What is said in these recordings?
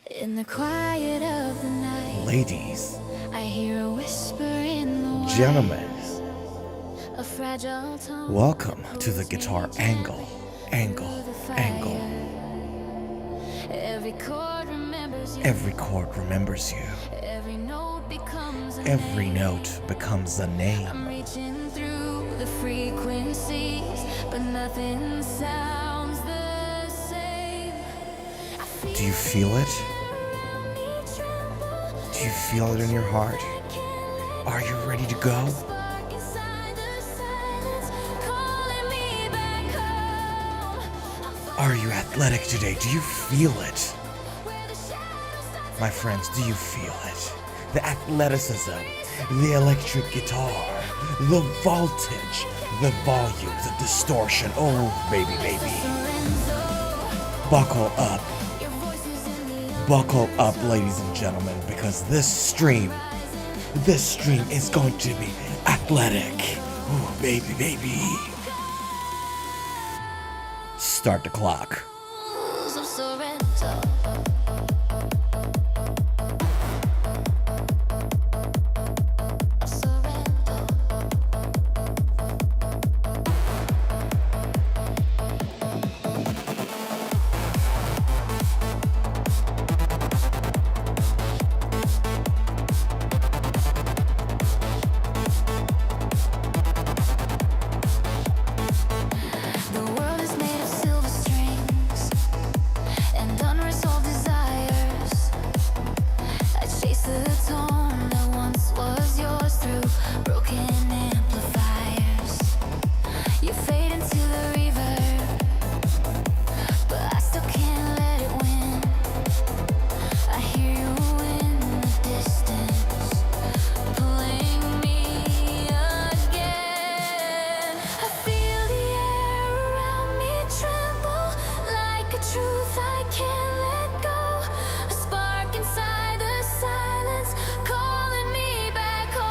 In the quiet of the night, ladies, I hear a whisper in the wind. gentlemen, A fragile tone welcome to the pulls me guitar gently angle. through the fire. Every chord remembers you. Every chord remembers you. Every note becomes a Every name. note becomes a I'm name. reaching through the frequencies, but nothing sounds the same. Do you feel it? Do you feel it in your heart? Are you ready to go? Are you athletic today? Do you feel it? My friends, do you feel it? The athleticism, the electric guitar, the voltage, the volume, the distortion. Oh, baby, baby. Buckle up. Buckle up, ladies and gentlemen, because this stream is going to be athletic. Oh, baby, baby. Start the clock. Of Sorenzo. The world is made of silver strings and unresolved desires. I chase the tone that once was yours through broken amplifiers. You fade into the reverb, but I still can't let it win. I hear you in the distance, pulling me again. I feel the air around me tremble like a truth I can't let go. A spark inside the silence calling me back home.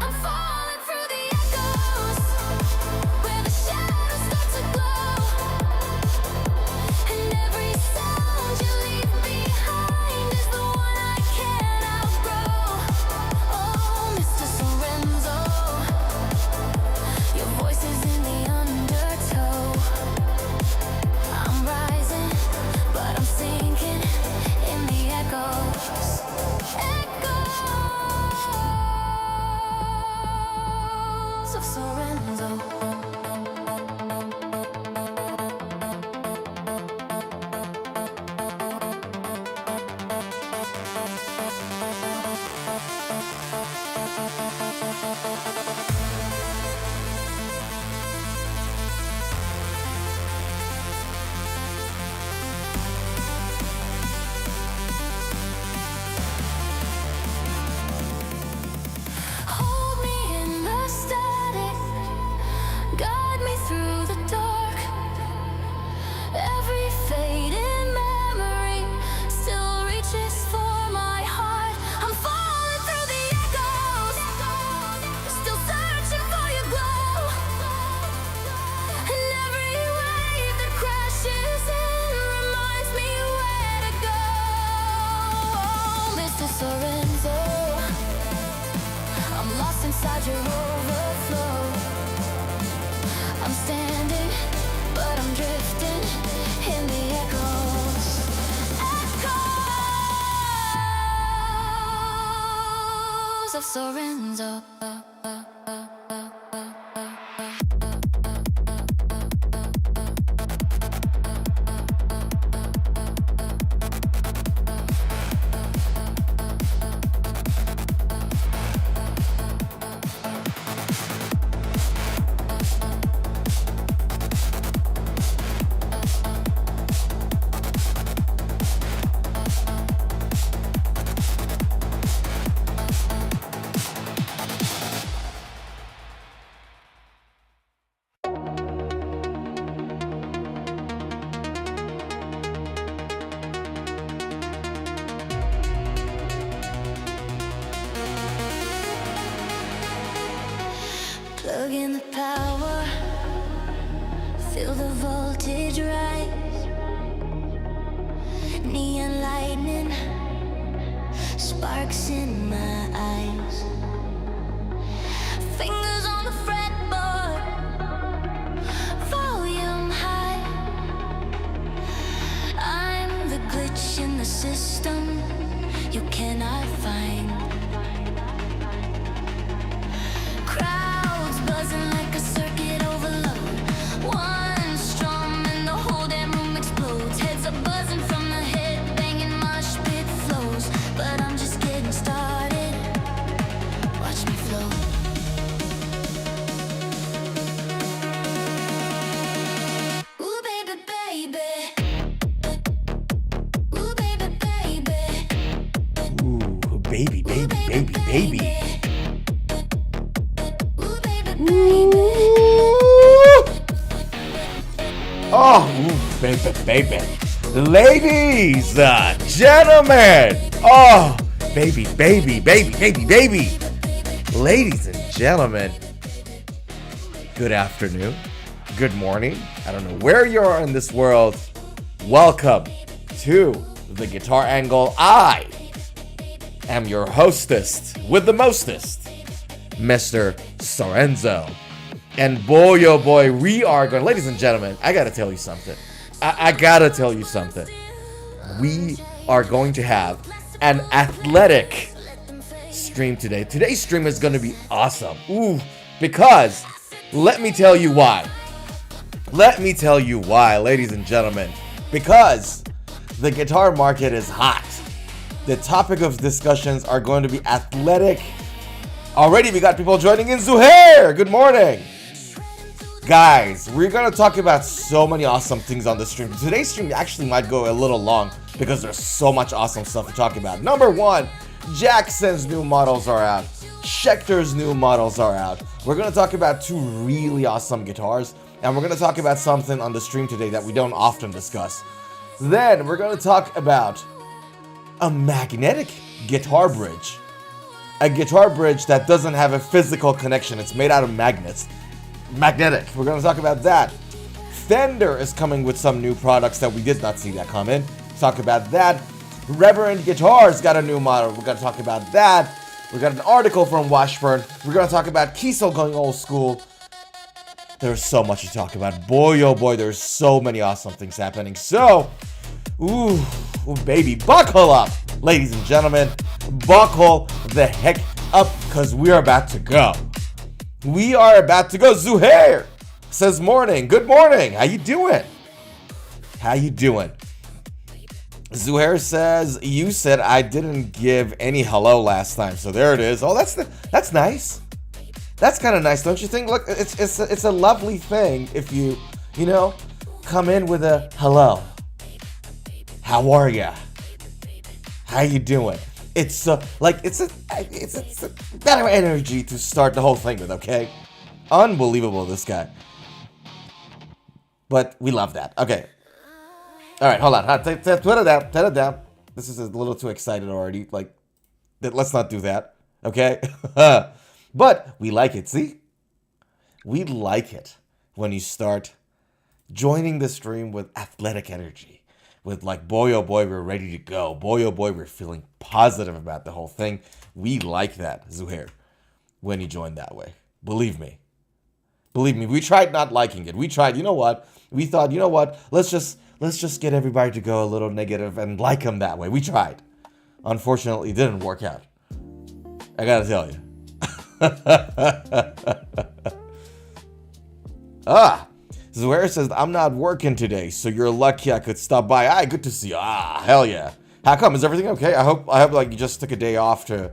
I'm falling through the echoes where the shadows start to glow. And every sound you leave behind is the one I can't outgrow. Oh, Mr. Sorenzo, your voice is in the undertow. I'm rising, but I'm sinking in the echoes. Echoes of Sorenzo. Hold me in the static, guide me through the dark. Every fading memory still reaches for my heart. I'm falling through the echoes, still searching for your glow. And every wave that crashes in reminds me where to go. Oh, Mr. Sorenzo, I'm lost inside your overflow. I'm standing, but I'm drifting in the echoes. Echoes of Sorenzo. Plug in the power, feel the voltage rise. Neon lightning, sparks in my eyes. Fingers on the fretboard, volume high. I'm the glitch in the system you cannot find. Crowds buzzing like a circuit overload. One strum and the whole damn room explodes. Heads are buzzing from the head, banging mosh pit flows. But I'm just getting started. Watch me flow. Ooh baby, baby. Ooh baby, baby. Ooh, baby, baby, baby, baby. Oh, ooh, baby, baby. Ladies, gentlemen. Oh, baby, baby, baby, baby, baby. Ladies and gentlemen, good afternoon, good morning. I don't know where you are in this world. Welcome to the Guitar Angle. I am your hostess with the mostest, Mr. Sorenzo. And boy, oh boy, we are going, ladies and gentlemen, I gotta tell you something. I gotta tell you something. We are going to have an athletic stream today. Today's stream is gonna be awesome. Ooh, because let me tell you why. Let me tell you why, ladies and gentlemen. Because the guitar market is hot. The topic of discussions are going to be athletic. Already we got people joining in. Zuhair, good morning. Guys, we're going to talk about so many awesome things on the stream. Today's stream actually might go a little long because there's so much awesome stuff to talk about. Number one, Jackson's new models are out. Schecter's new models are out. We're going to talk about two really awesome guitars. And we're going to talk about something on the stream today that we don't often discuss. Then we're going to talk about a magnetic guitar bridge. A guitar bridge that doesn't have a physical connection. It's made out of magnets. Magnetic. We're going to talk about that. Fender is coming with some new products that we did not see that come in. Talk about that. Reverend Guitar's got a new model. We're going to talk about that. We got an article from Washburn. We're going to talk about Kiesel going old school. There's so much to talk about. Boy, oh boy, there's so many awesome things happening. So, ooh baby, buckle up. Ladies and gentlemen, buckle the heck up because we're about to go. We are about to go. Zuhair says morning. Good morning. How you doing? How you doing? Zuhair says, you said I didn't give any hello last time. So there it is. Oh, that's nice. That's kind of nice, don't you think? Look, it's a lovely thing if you come in with a hello. How are ya? How you doing? It's a better energy to start the whole thing with, okay? Unbelievable, this guy. But we love that. Okay. All right, hold on. Put it down. This is a little too excited already. Like, let's not do that, okay? But we like it, see? We like it when you start joining the stream with athletic energy. With like, boy, oh boy, we're ready to go. Boy, oh boy, we're feeling positive about the whole thing. We like that, Zuhair, when you join that way. Believe me. We tried not liking it. We tried, you know what? We thought, you know what? Let's just get everybody to go a little negative and like them that way. We tried. Unfortunately, it didn't work out. I gotta tell you. Zuhair says, I'm not working today, so you're lucky I could stop by. Ah, good to see you. Ah, hell yeah. How come? Is everything okay? I hope like you just took a day off to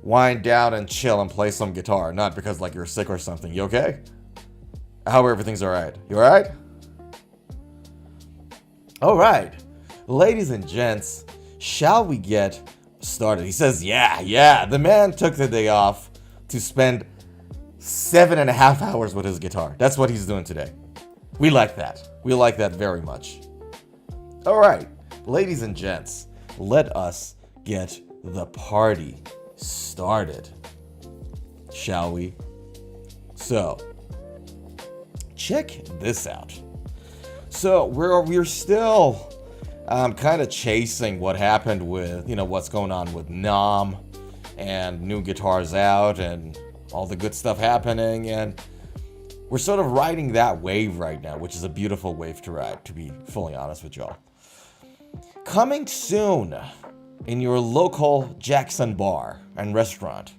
wind down and chill and play some guitar. Not because like you're sick or something. You okay? I hope everything's alright. You alright? Alright. Ladies and gents, shall we get started? He says, yeah. The man took the day off to spend 7.5 hours with his guitar. That's what he's doing today. We like that. We like that very much. All right, ladies and gents, let us get the party started, shall we? So, check this out. So we're still kind of chasing what happened with, what's going on with NAMM and new guitars out and all the good stuff happening, and we're sort of riding that wave right now, which is a beautiful wave to ride, to be fully honest with y'all. Coming soon in your local Jackson bar and restaurant,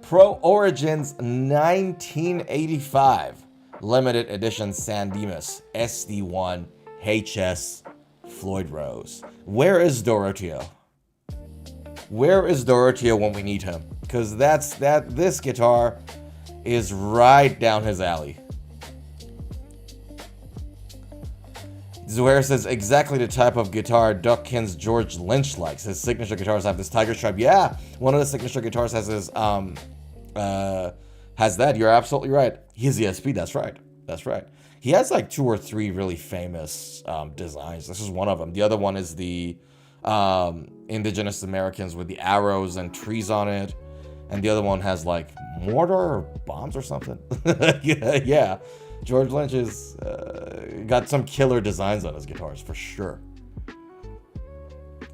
Pro Origins 1985 limited edition San Dimas SD1 HS Floyd Rose. Where is Doroteo? Where is Doroteo when we need him? Because this guitar is right down his alley. Zuhair says exactly the type of guitar Duckkin's George Lynch likes. His signature guitars have this tiger stripe. Yeah, one of the signature guitars has his has that. You're absolutely right. His ESP. That's right. That's right. He has like 2 or 3 really famous designs. This is one of them. The other one is the Indigenous Americans with the arrows and trees on it, and the other one has like mortar or bombs or something. yeah. George Lynch has got some killer designs on his guitars for sure.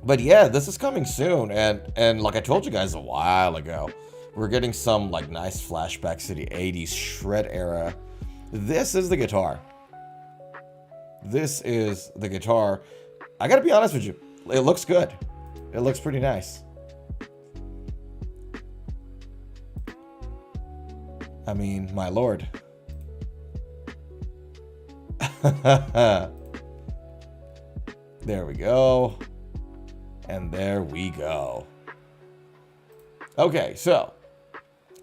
But yeah, this is coming soon, and like I told you guys a while ago, we're getting some like nice flashbacks to the 80s shred era. This is the guitar. This is the guitar. I gotta be honest with you, it looks good. It looks pretty nice. I mean, my lord. There we go. And there we go. Okay, so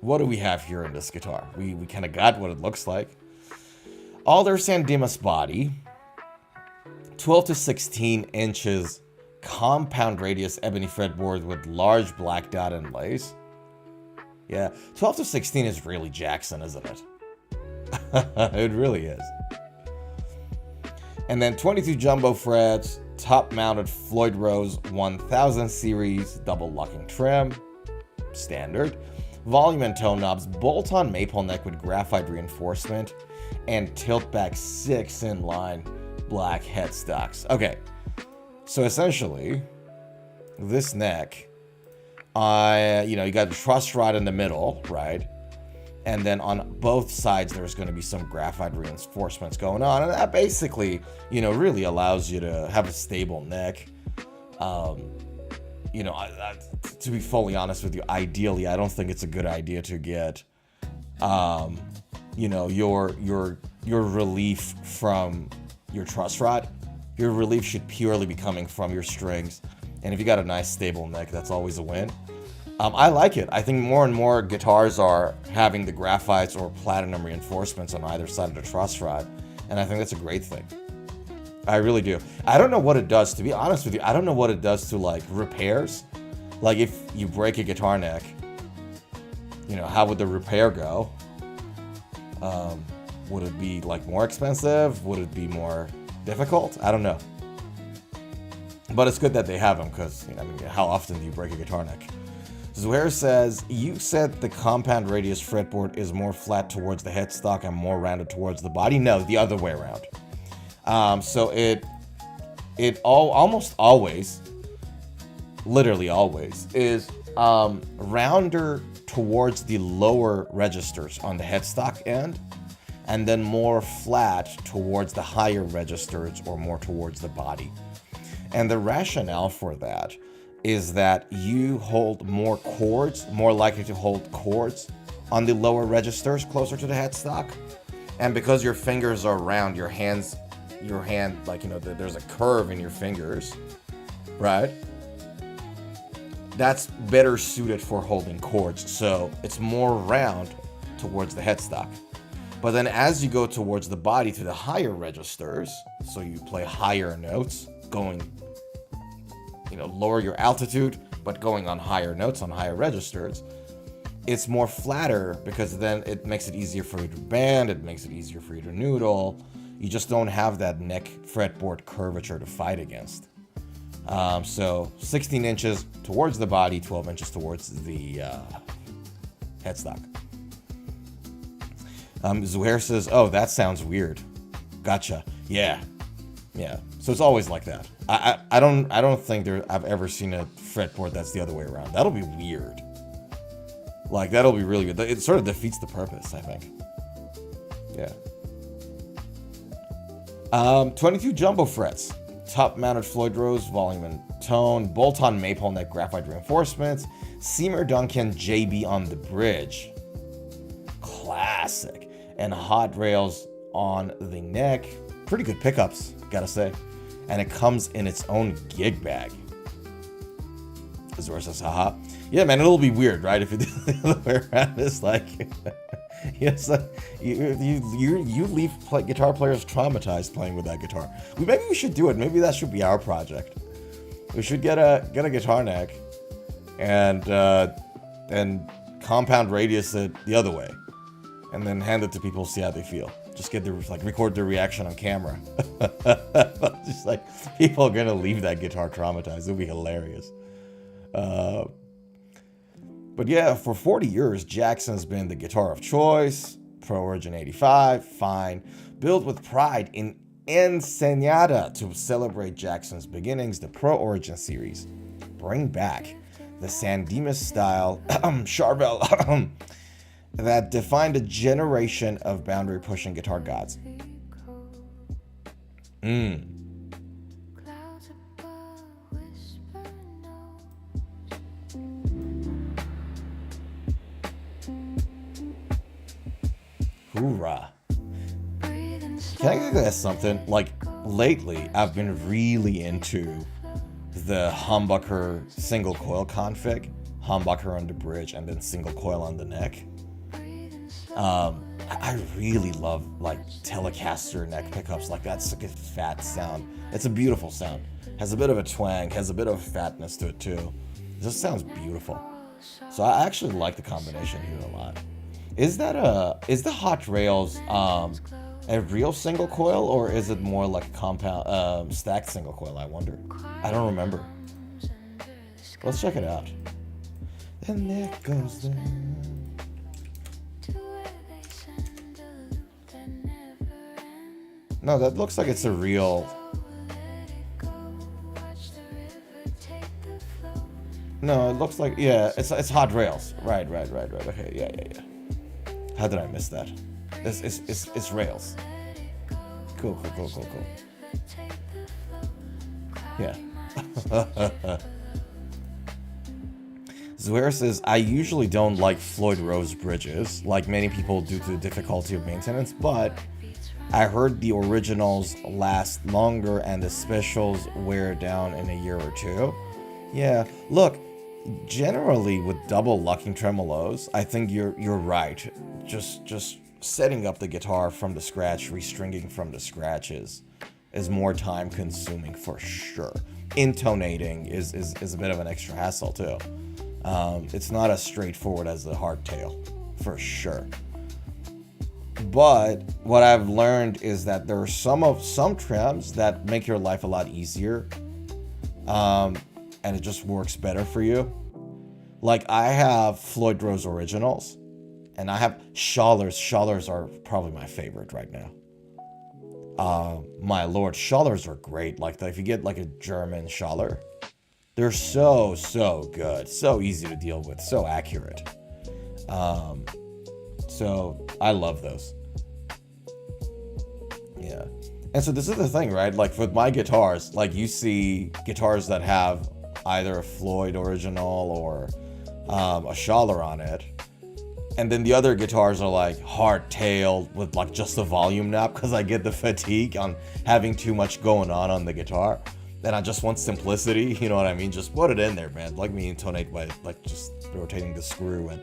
what do we have here in this guitar? We kind of got what it looks like. Alder San Dimas body, 12 to 16 inches compound radius ebony fretboard with large black dot inlays. Yeah, 12 to 16 is really Jackson, isn't it? It really is. And then 22 jumbo frets, top-mounted Floyd Rose 1000 series double locking trim, standard. Volume and tone knobs, bolt-on maple neck with graphite reinforcement, and tilt-back 6-in-line black headstocks. Okay, so essentially, this neck, you got the truss rod in the middle, right? And then on both sides, there's going to be some graphite reinforcements going on. And that basically, really allows you to have a stable neck. To be fully honest with you, ideally, I don't think it's a good idea to get, your relief from your truss rod. Your relief should purely be coming from your strings. And if you got a nice stable neck, that's always a win. I like it. I think more and more guitars are having the graphites or platinum reinforcements on either side of the truss rod, and I think that's a great thing. I really do. I don't know what it does, to be honest with you. I don't know what it does to like repairs. Like if you break a guitar neck, how would the repair go? Would it be like more expensive? Would it be more difficult? I don't know. But it's good that they have them because, how often do you break a guitar neck? Zuhair says, you said the compound radius fretboard is more flat towards the headstock and more rounded towards the body. No, the other way around. So it almost always, literally always, is rounder towards the lower registers on the headstock end, and then more flat towards the higher registers or more towards the body. And the rationale for that is that you hold more chords, more likely to hold chords on the lower registers closer to the headstock. And because your fingers are round, your hand, there's a curve in your fingers, right? That's better suited for holding chords. So it's more round towards the headstock. But then as you go towards the body to the higher registers, so you play higher notes, going lower your altitude, but going on higher notes, on higher registers, it's more flatter because then it makes it easier for you to bend, it makes it easier for you to noodle. You just don't have that neck fretboard curvature to fight against. So 16 inches towards the body, 12 inches towards the headstock. Zuhair says, oh, that sounds weird. Gotcha. Yeah. Yeah. So it's always like that. I don't think I've ever seen a fretboard that's the other way around. That'll be weird. Like, that'll be really weird. It sort of defeats the purpose, I think. Yeah. 22 jumbo frets. Top-mounted Floyd Rose, volume and tone. Bolt-on maple neck graphite reinforcements. Seymour Duncan JB on the bridge. Classic. And hot rails on the neck. Pretty good pickups, gotta say. And it comes in its own gig bag. Azor says, haha. Yeah, man, it'll be weird, right? If you do the other way around, it's like... yes, you leave guitar players traumatized playing with that guitar. Maybe we should do it. Maybe that should be our project. We should get a guitar neck and compound radius it the other way, and then hand it to people, see how they feel. Just get record their reaction on camera. Just like, people are gonna leave that guitar traumatized. It'll be hilarious. But yeah, for 40 years, Jackson's been the guitar of choice. Pro Origin 85, fine. Built with pride in Ensenada to celebrate Jackson's beginnings, the Pro Origin series. Bring back the San Dimas style Charvel that defined a generation of boundary-pushing guitar gods. Hoorah. Can I guess something? Like, lately, I've been really into the humbucker single coil config. Humbucker on the bridge and then single coil on the neck. I really love, like, Telecaster neck pickups. Like, that's such a fat sound. It's a beautiful sound. Has a bit of a twang, has a bit of fatness to it, too. It just sounds beautiful. So I actually like the combination here a lot. Is the hot rails a real single coil, or is it more like a compound stacked single coil? I wonder. I don't remember. Let's check it out. And there goes the... No, that looks like it's a real... No, it looks like, yeah, it's hot rails. Right. Okay, yeah. How did I miss that? It's rails. Cool. Yeah. Zuhair says, I usually don't like Floyd Rose bridges, like many people due to the difficulty of maintenance, but I heard the originals last longer and the specials wear down in a year or two. Yeah, look, generally with double locking tremolos, I think you're right. Just setting up the guitar from the scratch, restringing from the scratches is more time consuming for sure. Intonating is a bit of an extra hassle too. It's not as straightforward as the hardtail, for sure. But what I've learned is that there are some trims that make your life a lot easier, and it just works better for you. Like, I have Floyd Rose originals, and I have Schallers. Schallers are probably my favorite right now. My lord, Schallers are great. Like, if you get like a German Schaller, they're so good, so easy to deal with, so accurate. So I love those. Yeah. And so this is the thing, right? Like, with my guitars, like, you see guitars that have either a Floyd original or a Schaller on it, and then the other guitars are like hard-tailed with like just a volume knob, because I get the fatigue on having too much going on the guitar, and I just want simplicity, you know what I mean? Just put it in there, man. Let me intonate by like just rotating the screw and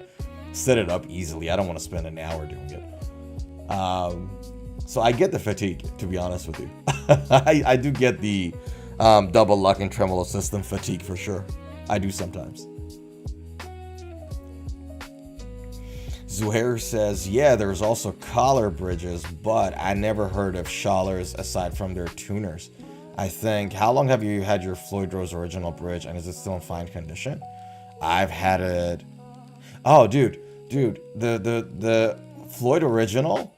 set it up easily. I don't want to spend an hour doing it. So I get the fatigue, to be honest with you. I do get the double locking tremolo system fatigue for sure. I do sometimes. Zuhair says, yeah, there's also collar bridges, but I never heard of Schallers aside from their tuners. I think, how long have you had your Floyd Rose original bridge, and is it still in fine condition? I've had it... Oh, dude, the Floyd original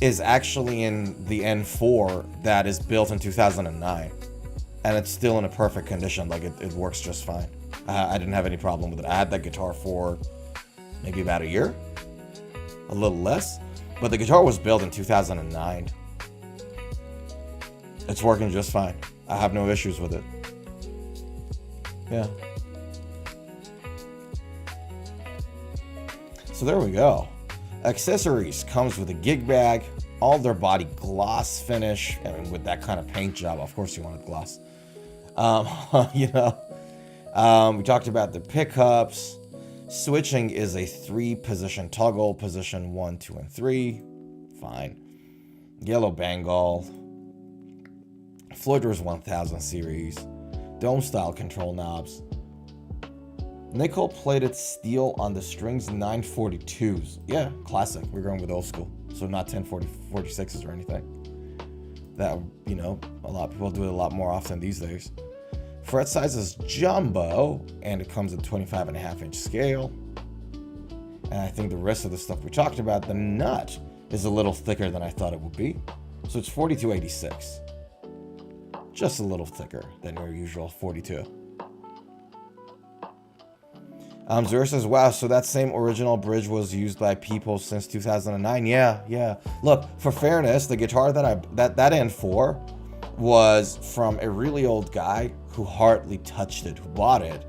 is actually in the N4 that is built in 2009. And it's still in a perfect condition. Like, it works just fine. I didn't have any problem with it. I had that guitar for maybe about a year. A little less. But the guitar was built in 2009. It's working just fine. I have no issues with it. Yeah. So there we go. Accessories comes with a gig bag, all their body gloss finish. I mean, with that kind of paint job, of course you wanted gloss. You know, we talked about the pickups. Switching is a 3-position toggle, position 1, 2, and 3. Fine. Yellow Bengal. Floyders 1000 series. Dome style control knobs. Nickel plated steel on the strings, 942s. Yeah, classic. We're going with old school. So not 1046s or anything. That, you know, a lot of people do it a lot more often these days. Fret size is jumbo, and it comes at 25.5-inch scale. And I think the rest of the stuff we talked about, the nut is a little thicker than I thought it would be. So it's 4286. Just a little thicker than your usual 42. Zura says, wow, so that same original bridge was used by people since 2009. Yeah. Look, for fairness, the guitar that N4 was from a really old guy who hardly touched it, who bought it,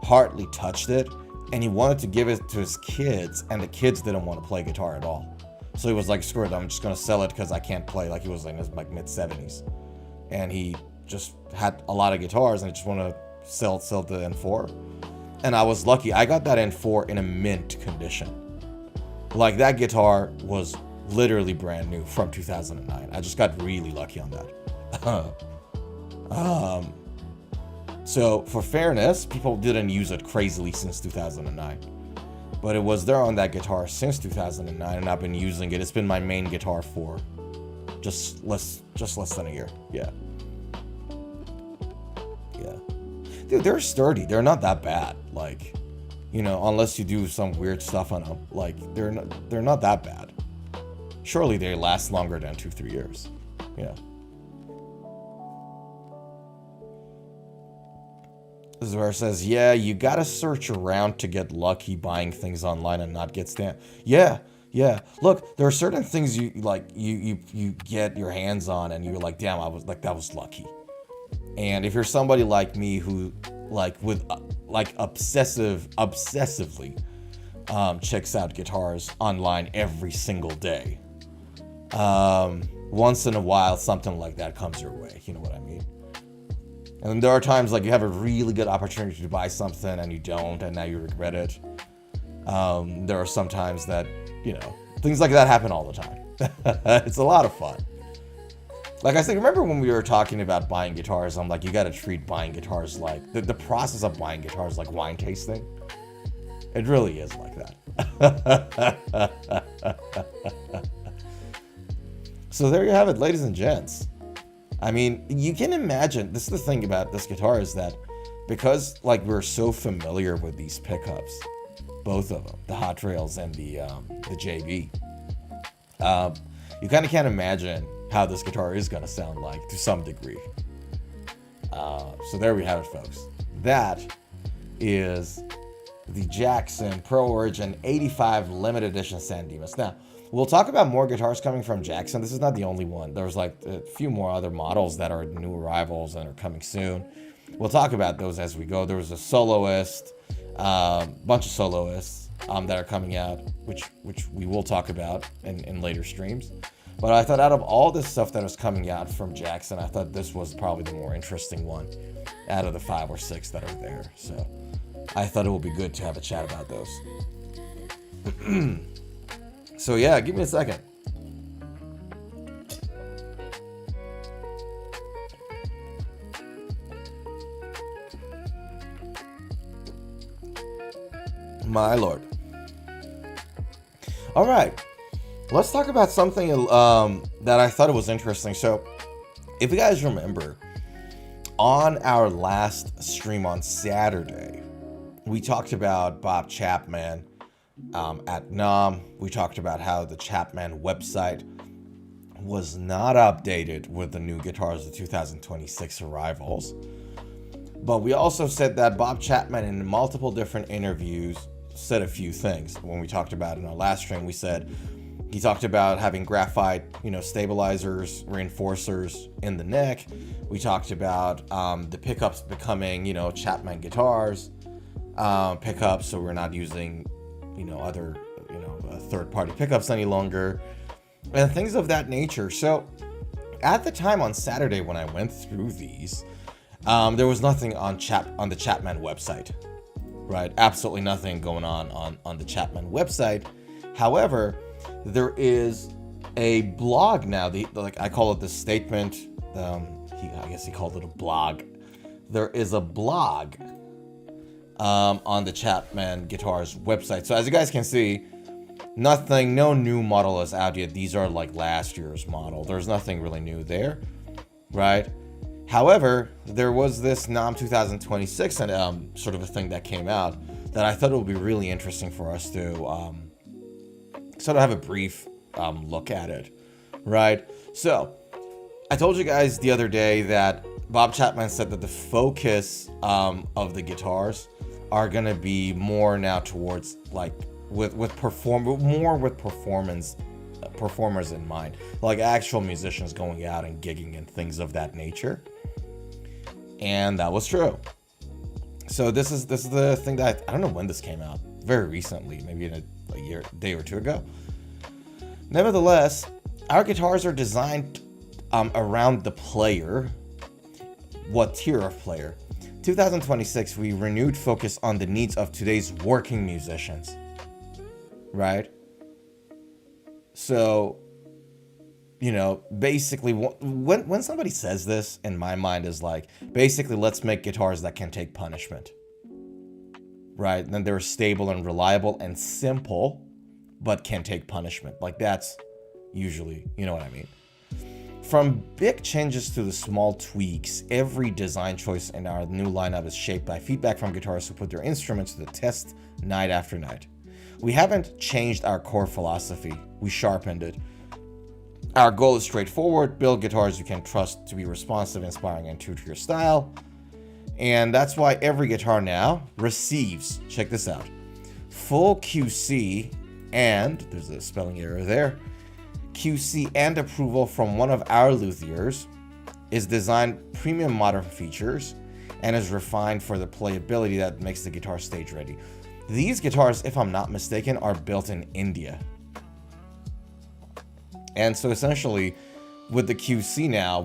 hardly touched it, and he wanted to give it to his kids, and the kids didn't want to play guitar at all. So he was like, screw it, I'm just going to sell it because I can't play. Like, he was in his like mid-70s. And he just had a lot of guitars, and he just wanted to sell the N4. And I was lucky. I got that N4 in a mint condition. Like, that guitar was literally brand new from 2009. I just got really lucky on that. So, for fairness, people didn't use it crazily since 2009. But it was there on that guitar since 2009, and I've been using it. It's been my main guitar for just less than a year. Yeah. Dude, they're sturdy. They're not that bad. Like, you know, unless you do some weird stuff on them. Like, they're not that bad. Surely they last longer than 2-3 years. Yeah. This is where it says, yeah, you gotta search around to get lucky buying things online and not get stamped. Yeah. Look, there are certain things you get your hands on and you're like, damn, that was lucky. And if you're somebody like me who obsessively checks out guitars online every single day, once in a while something like that comes your way. You know what I mean? And there are times like you have a really good opportunity to buy something and you don't, and now you regret it. There are some times that, you know, things like that happen all the time. It's a lot of fun. Like I said, remember when we were talking about buying guitars, I'm like, you got to treat buying guitars like, the process of buying guitars like wine tasting. It really is like that. So there you have it, ladies and gents. I mean, you can imagine, this is the thing about this guitar is that because like we're so familiar with these pickups, both of them, the Hot Rails and the JB, you kind of can't imagine how this guitar is going to sound like to some degree. So there we have it, folks. That is the Jackson Pro Origin 85 limited edition San Dimas. Now, we'll talk about more guitars coming from Jackson. This is not the only one. There's like a few more other models that are new arrivals and are coming soon. We'll talk about those as we go. There was a soloist, bunch of soloists that are coming out, which we will talk about in later streams. But I thought out of all this stuff that was coming out from Jackson, I thought this was probably the more interesting one out of the 5 or 6 that are there. So I thought it would be good to have a chat about those. So yeah, give me a second. My lord. All right. Let's talk about something that I thought it was interesting. So, if you guys remember, on our last stream on Saturday, we talked about Bob Chapman at NAMM, we talked about how the Chapman website was not updated with the new guitars, the 2026 arrivals. But we also said that Bob Chapman, in multiple different interviews, said a few things. When we talked about in our last stream, we said he talked about having graphite, stabilizers, reinforcers in the neck. We talked about the pickups becoming, Chapman guitars pickups, so we're not using, other, third-party pickups any longer, and things of that nature. So at the time on Saturday when I went through these, there was nothing on the Chapman website, right? Absolutely nothing going on the Chapman website. However, there is a blog now. I call it the statement. I guess he called it a blog. There is a blog on the Chapman Guitars website. So as you guys can see, no new model is out yet. These are like last year's model. There's nothing really new there, right? However, there was this NAMM 2026 and sort of a thing that came out that I thought it would be really interesting for us to sort of have a brief look at it, right? So I told you guys the other day that Bob Chapman said that the focus of the guitars are gonna be more now towards like with performers in mind, like actual musicians going out and gigging and things of that nature. And that was true. So this is the thing that I don't know when this came out. Very recently, maybe in a day or two ago. Nevertheless, our guitars are designed around the player. What tier of player? 2026, we renewed focus on the needs of today's working musicians, right? So, basically, when somebody says this, in my mind is like, basically, let's make guitars that can take punishment, right? And then they're stable and reliable and simple, but can take punishment. Like that's usually, you know what I mean? From big changes to the small tweaks, every design choice in our new lineup is shaped by feedback from guitarists who put their instruments to the test night after night. We haven't changed our core philosophy, we sharpened it. Our goal is straightforward: build guitars you can trust to be responsive, inspiring, and true to your style. And that's why every guitar now receives, check this out, full QC, and there's a spelling error there, QC and approval from one of our luthiers, is designed premium modern features, and is refined for the playability that makes the guitar stage ready. These guitars, if I'm not mistaken, are built in India. And so essentially, with the QC now,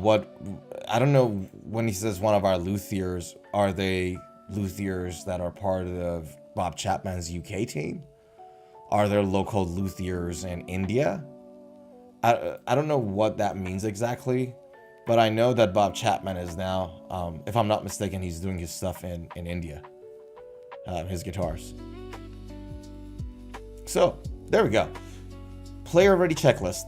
I don't know when he says one of our luthiers, are they luthiers that are part of Bob Chapman's UK team? Are there local luthiers in India? I don't know what that means exactly, but I know that Bob Chapman is now, if I'm not mistaken, he's doing his stuff in India, his guitars. So, there we go. Player ready checklist.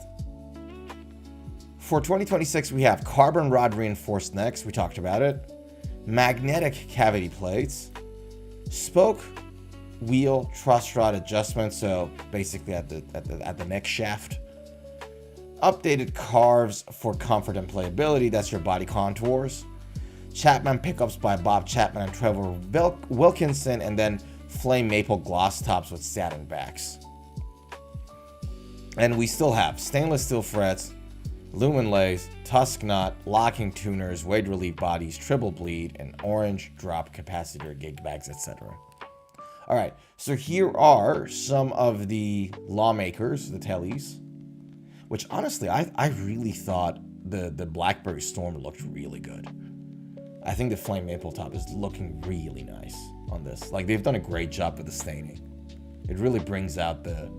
For 2026, we have carbon rod reinforced necks, we talked about it, magnetic cavity plates, spoke wheel truss rod adjustment, so basically at the neck shaft, updated carves for comfort and playability, that's your body contours, Chapman pickups by Bob Chapman and Trevor Wilkinson, and then flame maple gloss tops with satin backs. And we still have stainless steel frets, lumen lace, tusk knot, locking tuners, weight relief bodies, triple bleed, and orange drop capacitor gig bags, etc. Alright, so here are some of the lawmakers, the tellies, which honestly, I really thought the Blackberry Storm looked really good. I think the flame maple top is looking really nice on this. Like, they've done a great job with the staining. It really brings out the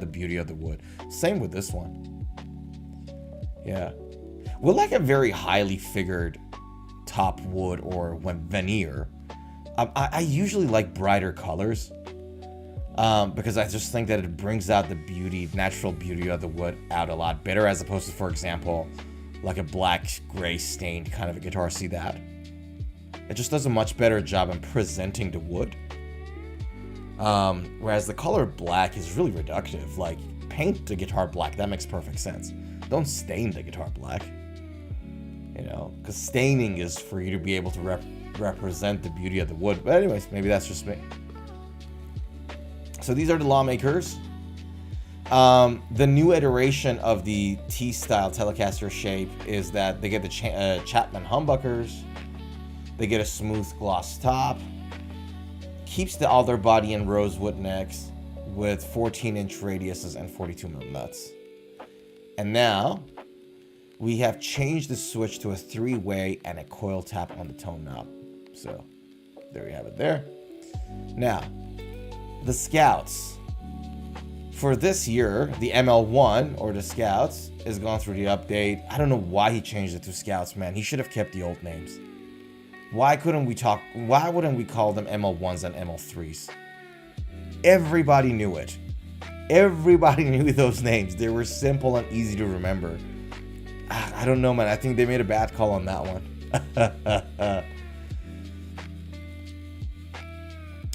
beauty of the wood. Same with this one. Yeah. With like a very highly figured top wood or veneer, I usually like brighter colors. Because I just think that it brings out the beauty, natural beauty of the wood out a lot better, as opposed to, for example, like a black gray stained kind of a guitar. See that? It just does a much better job in presenting the wood. Whereas the color black is really reductive. Like, paint the guitar black. That makes perfect sense. Don't stain the guitar black. You know, because staining is for you to be able to represent the beauty of the wood. But anyways, maybe that's just me. So these are the lawmakers. The new iteration of the T-style Telecaster shape is that they get the Chapman humbuckers. They get a smooth gloss top. Keeps the other body in rosewood necks with 14-inch radiuses and 42mm nuts. And now we have changed the switch to a 3-way and a coil tap on the tone knob. So there you have it there. Now, the Scouts. For this year, the ML1 or the Scouts is going through the update. I don't know why he changed it to Scouts, man. He should have kept the old names. Why wouldn't we call them ML1s and ML3s? Everybody knew it. Everybody knew those names. They were simple and easy to remember. I don't know, man. I think they made a bad call on that one.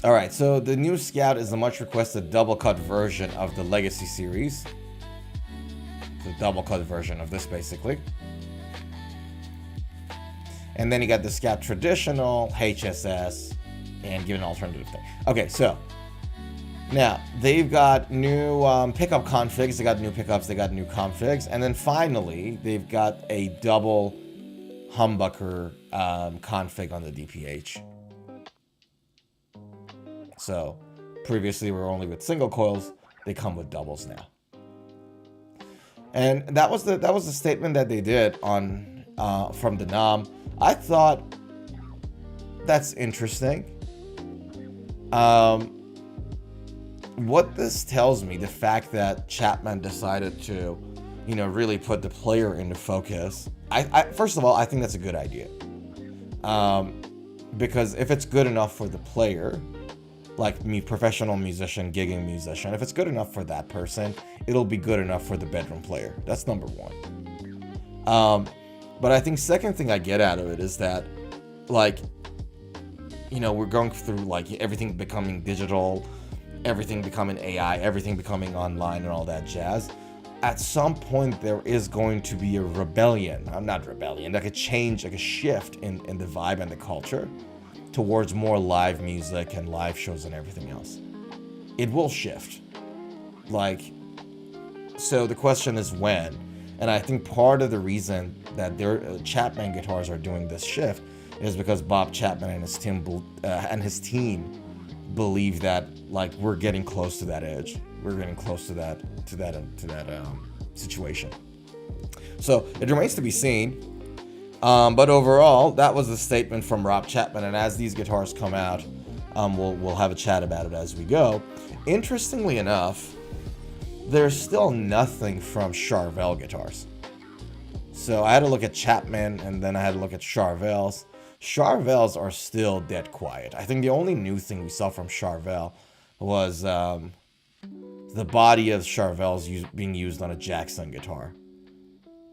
Alright, so the new Scout is the much requested double cut version of the Legacy series. The double cut version of this, basically. And then you got the Scout Traditional, HSS, and give an alternative thing. Okay, so now they've got new pickup configs. They got new pickups. They got new configs. And then finally, they've got a double humbucker config on the DPH. So previously we were only with single coils. They come with doubles now. And that was the statement that they did on from the NAMM. I thought that's interesting. What this tells me, the fact that Chapman decided to, you know, really put the player into focus. I first of all, I think that's a good idea. Because if it's good enough for the player, like me, professional musician, gigging musician, if it's good enough for that person, it'll be good enough for the bedroom player. That's number one. But I think second thing I get out of it is that, like, you know, we're going through like everything becoming digital, everything becoming AI, everything becoming online and all that jazz. At some point there is going to be a rebellion. Not rebellion, like a change, like a shift in the vibe and the culture towards more live music and live shows and everything else. It will shift. Like, so the question is when. And I think part of the reason that their Chapman guitars are doing this shift is because Bob Chapman and his team believe that, like, we're getting close to that edge. We're getting close to that situation. So it remains to be seen. But overall, that was the statement from Rob Chapman. And as these guitars come out, we'll have a chat about it as we go. Interestingly enough, there's still nothing from Charvel guitars. So I had to look at Chapman, and then I had to look at Charvels. Charvels are still dead quiet. I think the only new thing we saw from Charvel was the body of Charvels being used on a Jackson guitar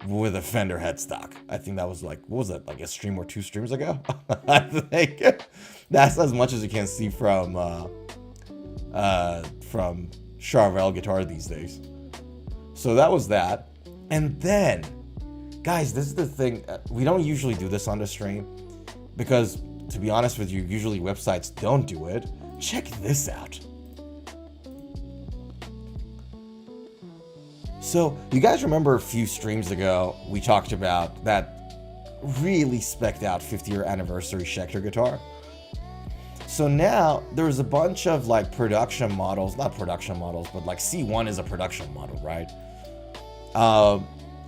with a Fender headstock. I think that was like, what was that, like a stream or 2 streams ago? I think that's as much as you can see from Charvel guitar these days. So that was that. And then, guys, this is the thing. We don't usually do this on the stream because, to be honest with you, usually websites don't do it. Check this out. So, you guys remember a few streams ago, we talked about that really spec'd out 50-year anniversary Schecter guitar? So now, there's a bunch of like production models, not production models, but like C1 is a production model, right?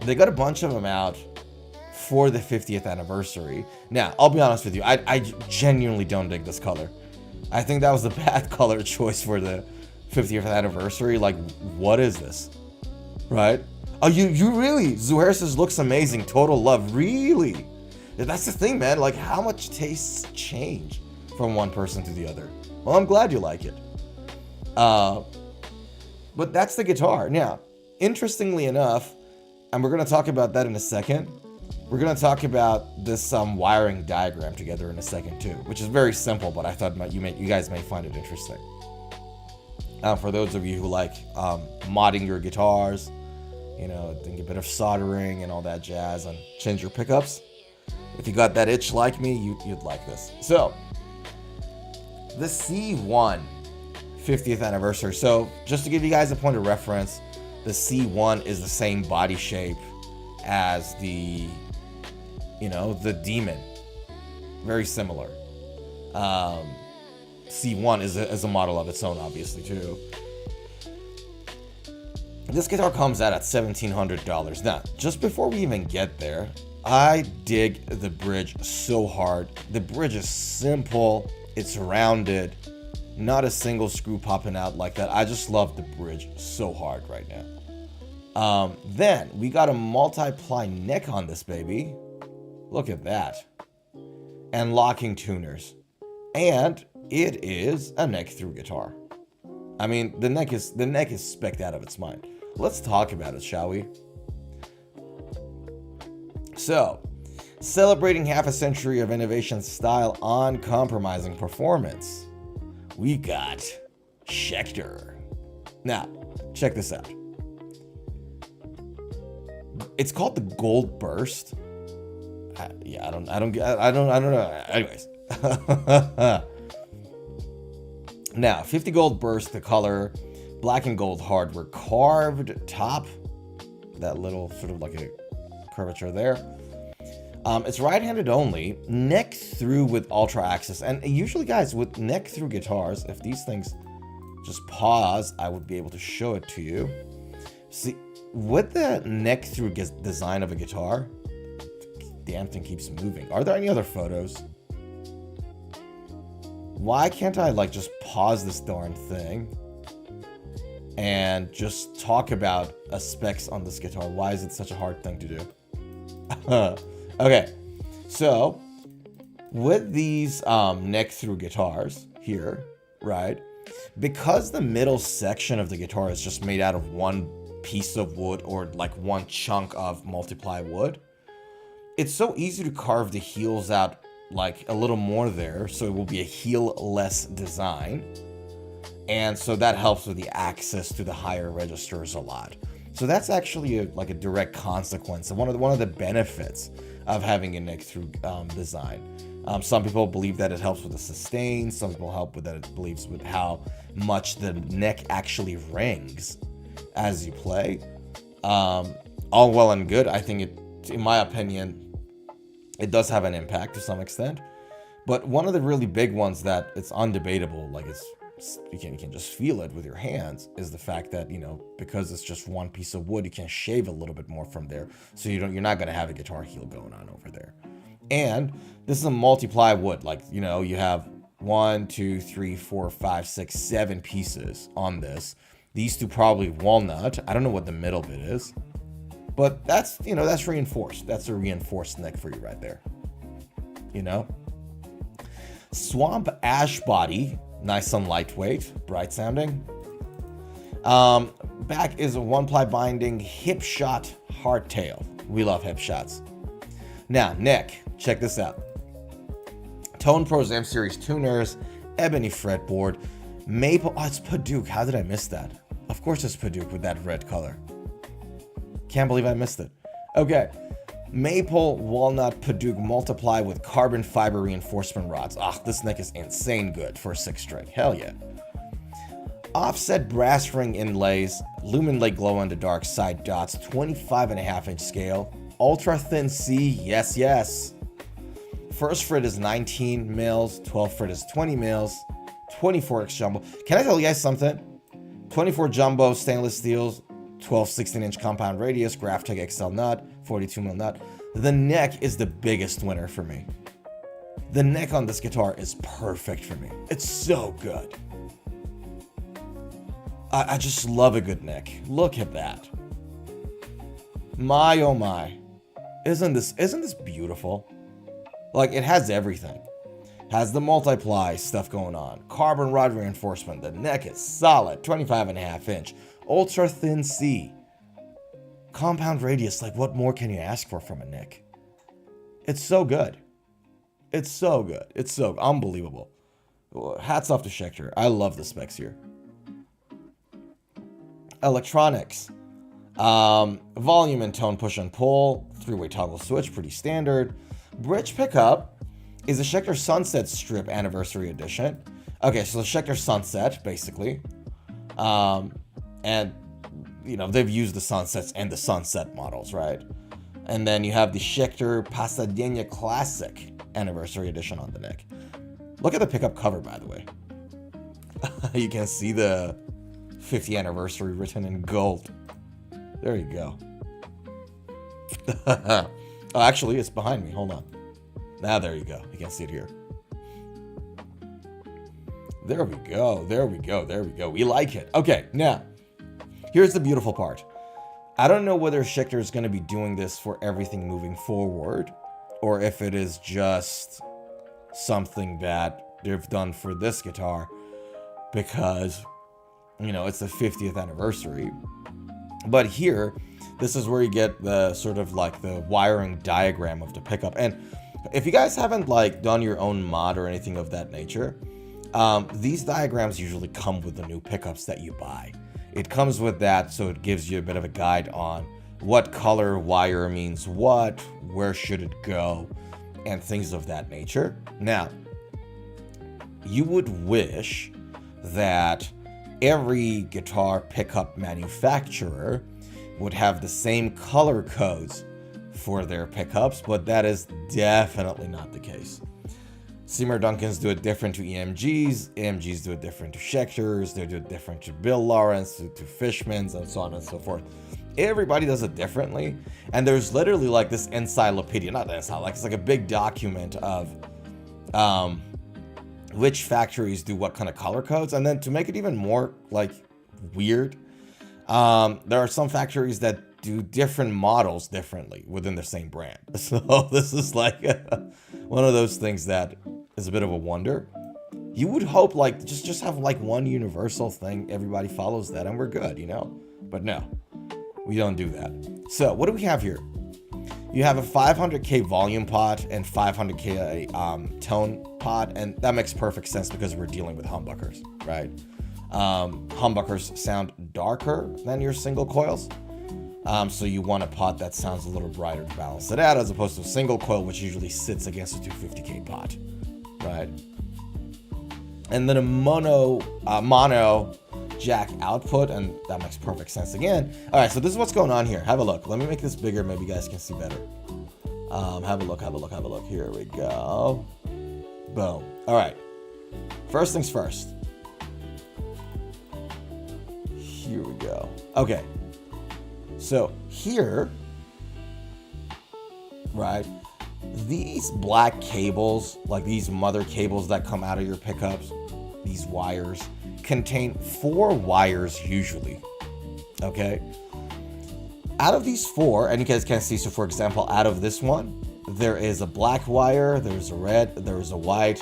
They got a bunch of them out for the 50th anniversary. Now, I'll be honest with you, I genuinely don't dig this color. I think that was a bad color choice for the 50th anniversary. Like, what is this? Right? Oh, you really? Zuhair says looks amazing. Total love. Really? That's the thing, man. Like, how much tastes change from one person to the other? Well, I'm glad you like it. But that's the guitar. Now, interestingly enough, and we're going to talk about that in a second, we're going to talk about this wiring diagram together in a second too, which is very simple, but I thought you guys may find it interesting. For those of you who like modding your guitars, you know, doing a bit of soldering and all that jazz and change your pickups. If you got that itch like me, you'd like this. So, the C1 50th anniversary. So, just to give you guys a point of reference, the C1 is the same body shape as the, you know, the Demon. Very similar. C1 is a model of its own, obviously, too. This guitar comes out at $1,700. Now, just before we even get there, I dig the bridge so hard. The bridge is simple, it's rounded, not a single screw popping out like that. I just love the bridge so hard right now. Then we got a multi-ply neck on this baby. Look at that. And locking tuners. And it is a neck through guitar. I mean, the neck is specced out of its mind. Let's talk about it, shall we? So, celebrating half a century of innovation, style, uncompromising performance, we got Schecter. Now, check this out. It's called the Gold Burst. I don't know. Anyways. Now, 50 gold burst, the color, black and gold hardware, carved top, that little sort of like a curvature there. It's right-handed only, neck through with ultra access. And usually, guys, with neck through guitars, if these things just pause, I would be able to show it to you. See, with the neck through design of a guitar, the damn thing keeps moving. Are there any other photos? Why can't I like just pause this darn thing and just talk about specs on this guitar? Why is it such a hard thing to do? Okay, so with these neck through guitars here, right? Because the middle section of the guitar is just made out of one piece of wood or like one chunk of multiply wood, it's so easy to carve the heels out like a little more there, so it will be a heel-less design, and so that helps with the access to the higher registers a lot. So that's actually a direct consequence of one of the benefits of having a neck through design. Some people believe that it helps with the sustain. Some people believes with how much the neck actually rings as you play. All well and good. I think it, in my opinion, it does have an impact to some extent, but one of the really big ones that it's undebatable, like you can just feel it with your hands, is the fact that, you know, because it's just one piece of wood, you can shave a little bit more from there, so you're not going to have a guitar heel going on over there. And this is a multiply wood, like, you know, you have 1, 2, 3, 4, 5, 6, 7 pieces on this. These two probably walnut. I don't know what the middle bit is. But that's, you know, that's reinforced. That's a reinforced neck for you right there. You know? Swamp ash body. Nice and lightweight. Bright sounding. Back is a one-ply binding hip shot hardtail. We love hip shots. Now, neck. Check this out. Tone Pros M Series tuners. Ebony fretboard. Maple. Oh, it's Paduke. How did I miss that? Of course it's Paduke with that red color. Can't believe I missed it. Okay. Maple walnut Paduke multiply with carbon fiber reinforcement rods. Ah, this neck is insane good for a 6-string. Hell yeah. Offset brass ring inlays, lumen lake glow in the dark side dots, 25.5-inch scale, ultra thin C, yes. First fret is 19 mils, 12th fret is 20 mils, 24x jumbo. Can I tell you guys something? 24 jumbo stainless steels, 12 16-inch compound radius, Graphtec XL nut, 42 mil nut. The neck is the biggest winner for me. The neck on this guitar is perfect for me. It's so good. I just love a good neck. Look at that. My oh my. Isn't this beautiful? Like, it has everything. Has the multiply stuff going on. Carbon rod reinforcement. The neck is solid. 25.5-inch. Ultra thin C. Compound radius. Like, what more can you ask for from a neck? It's so good. It's so good. It's so unbelievable. Hats off to Schecter. I love the specs here. electronics. Volume and tone push and pull, 3-way toggle switch, pretty standard. Bridge pickup is a Schecter Sunset Strip Anniversary Edition. Okay, so the Schecter Sunset, basically. And, you know, they've used the Sunsets and the Sunset models, right? And then you have the Schecter Pasadena Classic Anniversary Edition on the neck. Look at the pickup cover, by the way. You can see the 50th anniversary written in gold. There you go. Oh, actually, it's behind me. Hold on. Now, there you go. You can see it here. There we go. There we go. There we go. We like it. Okay, now, here's the beautiful part. I don't know whether Schecter is going to be doing this for everything moving forward, or if it is just something that they've done for this guitar because, you know, it's the 50th anniversary. But here, this is where you get the sort of like the wiring diagram of the pickup. And if you guys haven't like done your own mod or anything of that nature, these diagrams usually come with the new pickups that you buy. It comes with that, so it gives you a bit of a guide on what color wire means what, where should it go, and things of that nature. Now, you would wish that every guitar pickup manufacturer would have the same color codes for their pickups, but that is definitely not the case. Seymour Duncans do it different to EMGs, EMGs do it different to Schecters, they do it different to Bill Lawrence, to Fishmans, and so on and so forth. Everybody does it differently, and there's literally like this encyclopedia, not encyclopedia, like it's like a big document of which factories do what kind of color codes. And then to make it even more like weird, there are some factories that do different models differently within the same brand. So this is like one of those things that is a bit of a wonder. You would hope like just have like one universal thing, everybody follows that and we're good, you know? But no, we don't do that. So what do we have here? You have a 500K volume pot and 500K tone pot, and that makes perfect sense because we're dealing with humbuckers, right? Humbuckers sound darker than your single coils, so you want a pot that sounds a little brighter to balance it out, as opposed to a single coil, which usually sits against a 250K pot, right? And then a mono jack output, and that makes perfect sense again. All right, so this is what's going on here. Have a look. Let me make this bigger. Maybe you guys can see better. Have a look. Here we go. Boom. All right. First things first. Here we go. Okay. So here, right, these black cables, like these mother cables that come out of your pickups, these wires, contain 4 wires usually, okay? Out of these 4, and you guys can see, so for example, out of this one, there is a black wire, there's a red, there's a white,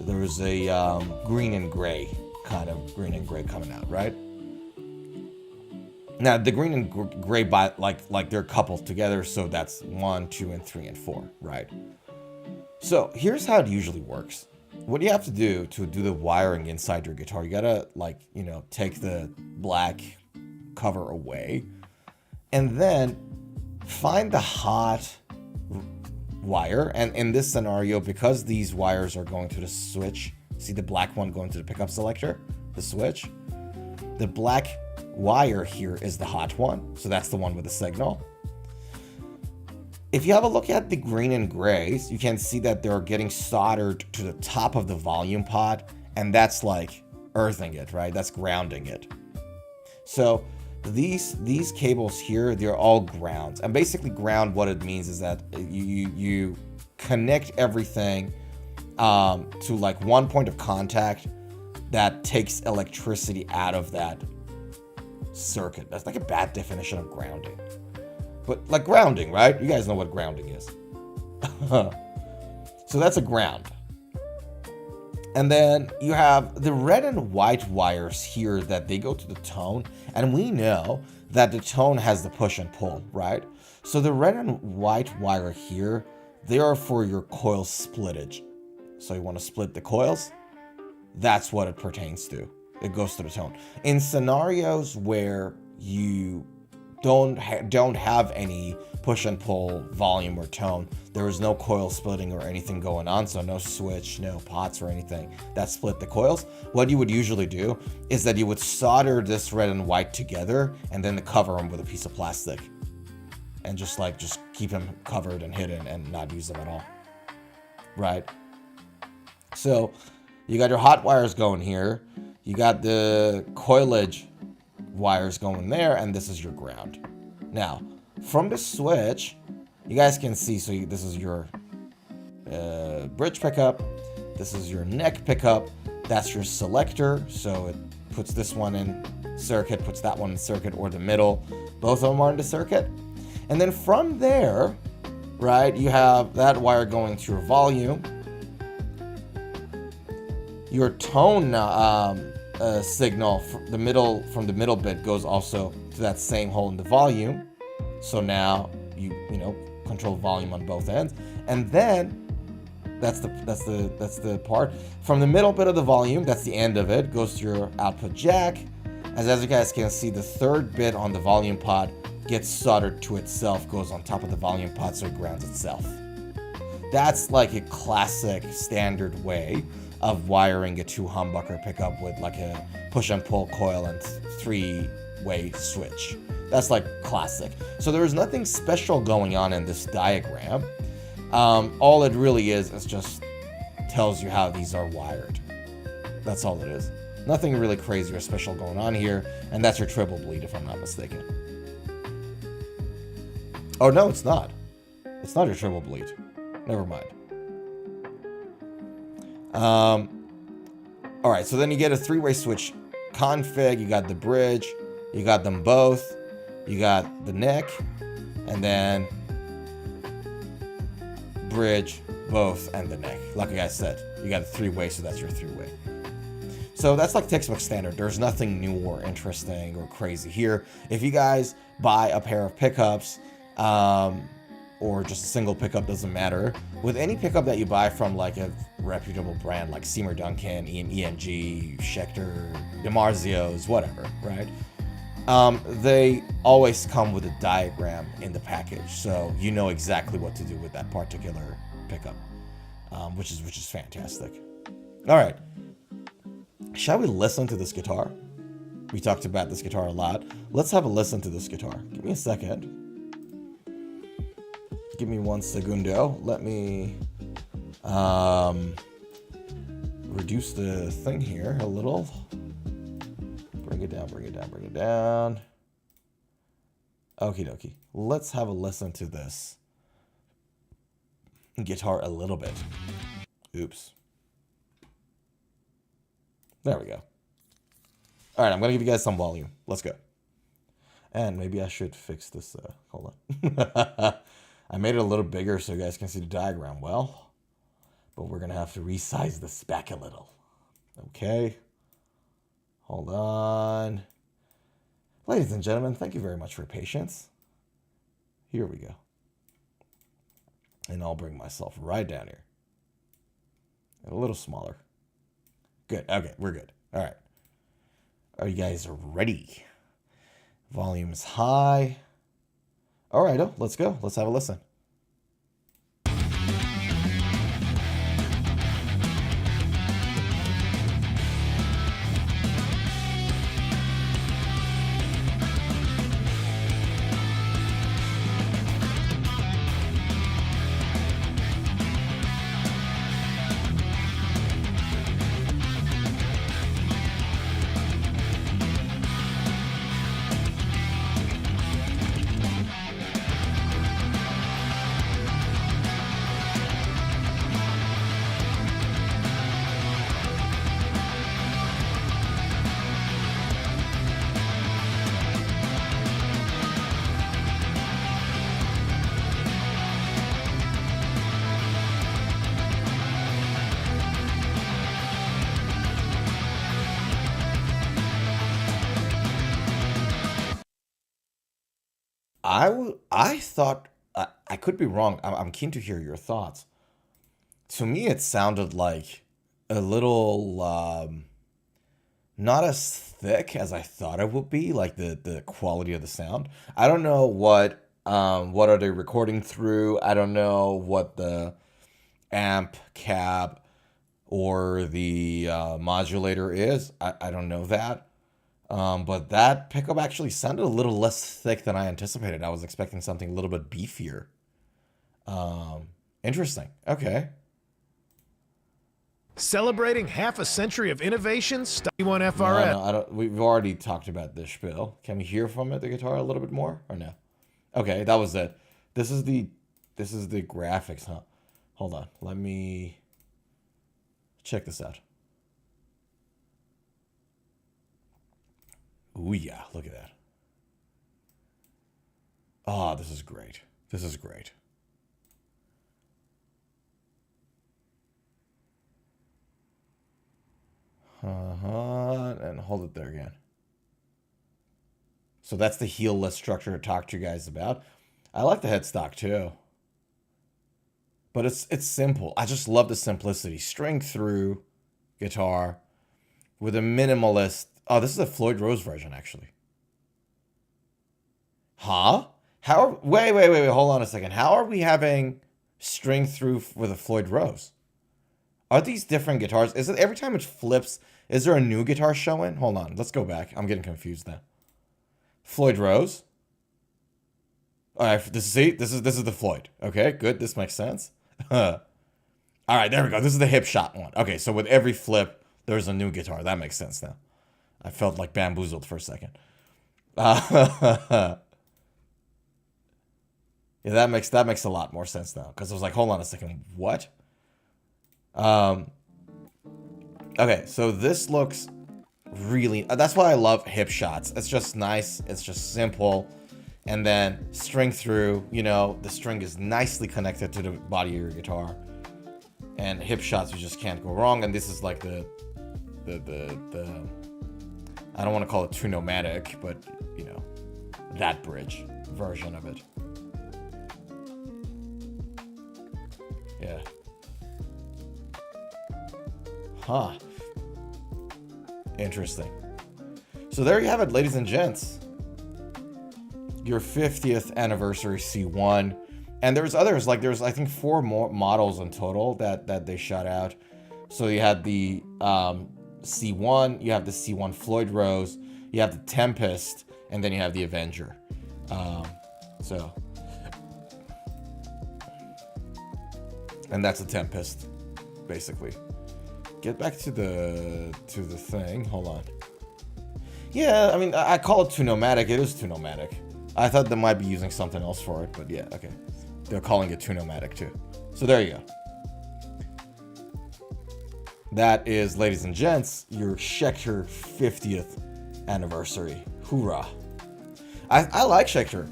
there's a green and gray, kind of green and gray coming out, right? Now, the green and gray, by like they're coupled together, so that's 1, 2, and 3, and 4, right? So here's how it usually works. What you have to do the wiring inside your guitar, you gotta, like, you know, take the black cover away and then find the hot wire. And in this scenario, because these wires are going to the switch, see the black one going to the pickup selector, the switch, the black wire here is the hot one, so that's the one with the signal. If you have a look at the green and grays, you can see that they're getting soldered to the top of the volume pot, and that's like earthing it, right? That's grounding it. So these cables here, they're all grounds. And basically ground, what it means is that you connect everything to like one point of contact that takes electricity out of that circuit. That's like a bad definition of grounding. But like grounding, right? You guys know what grounding is. So that's a ground. And then you have the red and white wires here that they go to the tone. And we know that the tone has the push and pull, right? So the red and white wire here, they are for your coil splittage. So you want to split the coils. That's what it pertains to. It goes to the tone. In scenarios where you don't have any push and pull volume or tone. There was no coil splitting or anything going on, so no switch, no pots or anything that split the coils. What you would usually do is that you would solder this red and white together and then cover them with a piece of plastic and just keep them covered and hidden and not use them at all, right? So you got your hot wires going here, you got the coilage wires going there, and this is your ground. Now, from the switch, you guys can see, so this is your bridge pickup, this is your neck pickup, that's your selector, so it puts this one in circuit, puts that one in circuit, or the middle. Both of them are in the circuit. And then from there, right, you have that wire going to your volume. Your tone signal from the middle bit goes also to that same hole in the volume. So now you control volume on both ends, and then that's the part from the middle bit of the volume. That's the end of it. Goes to your output jack. As you guys can see, the third bit on the volume pod gets soldered to itself, goes on top of the volume pod, so it grounds itself. That's like a classic standard way of wiring a 2 humbucker pickup with like a push and pull coil and 3-way switch. That's like classic. So there's nothing special going on in this diagram. All it really is just tells you how these are wired. That's all it is. Nothing really crazy or special going on here, and that's your triple bleed if I'm not mistaken. Oh no, it's not. It's not your triple bleed. Never mind. Alright, so then you get a 3-way switch config, you got the bridge, you got them both, you got the neck, and then bridge, both, and the neck. Like I said, you got a 3-way, so that's your 3-way. So that's like textbook standard. There's nothing new or interesting or crazy here. If you guys buy a pair of pickups, or just a single pickup, doesn't matter. With any pickup that you buy from like a reputable brand like Seymour Duncan, EMG, Schecter, DiMarzio's, whatever, right? They always come with a diagram in the package, so you know exactly what to do with that particular pickup, which is fantastic. All right, shall we listen to this guitar? We talked about this guitar a lot. Let's have a listen to this guitar. Give me a second. Give me 1 segundo. Let me reduce the thing here a little. Bring it down, bring it down, bring it down. Okie dokie. Let's have a listen to this guitar a little bit. Oops. There we go. All right, I'm going to give you guys some volume. Let's go. And maybe I should fix this. Hold on. I made it a little bigger so you guys can see the diagram well. But we're going to have to resize this back a little. Okay. Hold on. Ladies and gentlemen, thank you very much for your patience. Here we go. And I'll bring myself right down here. And a little smaller. Good. Okay, we're good. All right. Are you guys ready? Volume is high. All right, let's go. Let's have a listen. I thought, I could be wrong. I'm keen to hear your thoughts. To me, it sounded like a little not as thick as I thought it would be, like the quality of the sound. I don't know what are they recording through. I don't know what the amp cab or the modulator is. I don't know that. But that pickup actually sounded a little less thick than I anticipated. I was expecting something a little bit beefier. Interesting. Okay. Celebrating half a century of innovation, Study One No, FRS. no, I don't. We've already talked about this spiel. Can we hear from it, the guitar, a little bit more, or no? Okay, that was it. This is the graphics, huh? Hold on. Let me check this out. Ooh, yeah, look at that. Oh, this is great. This is great. And hold it there again. So that's the heel-less structure I talked to you guys about. I like the headstock too. But it's simple. I just love the simplicity. String through guitar with a minimalist. Oh, this is a Floyd Rose version, actually. Huh? Wait, hold on a second. How are we having string through with a Floyd Rose? Are these different guitars? Is it every time it flips, is there a new guitar showing? Hold on, let's go back. I'm getting confused now. Floyd Rose. All right, this is the Floyd. Okay, good. This makes sense. All right, there we go. This is the hip shot one. Okay, so with every flip, there's a new guitar. That makes sense now. I felt like bamboozled for a second. Yeah, that makes a lot more sense now. Because I was like, hold on a second, what? Okay, so this looks really... That's why I love hip shots. It's just nice. It's just simple. And then string through, you know, the string is nicely connected to the body of your guitar. And hip shots, you just can't go wrong. And this is like the I don't want to call it two-nomatic, but, you know, that bridge version of it. Yeah. Huh. Interesting. So there you have it, ladies and gents. Your 50th anniversary C1. And there's others, like there's I think 4 more models in total that they shot out. So you had the C1, you have the C1 Floyd Rose, you have the Tempest, and then you have the Avenger. And that's a Tempest, basically. Get back to the thing. Hold on. Yeah, I mean, I call it two-nomatic. It is two-nomatic. I thought they might be using something else for it, but yeah, okay. They're calling it two-nomatic too. So there you go. That is, ladies and gents, your Schecter 50th anniversary. Hoorah. I like Schecter.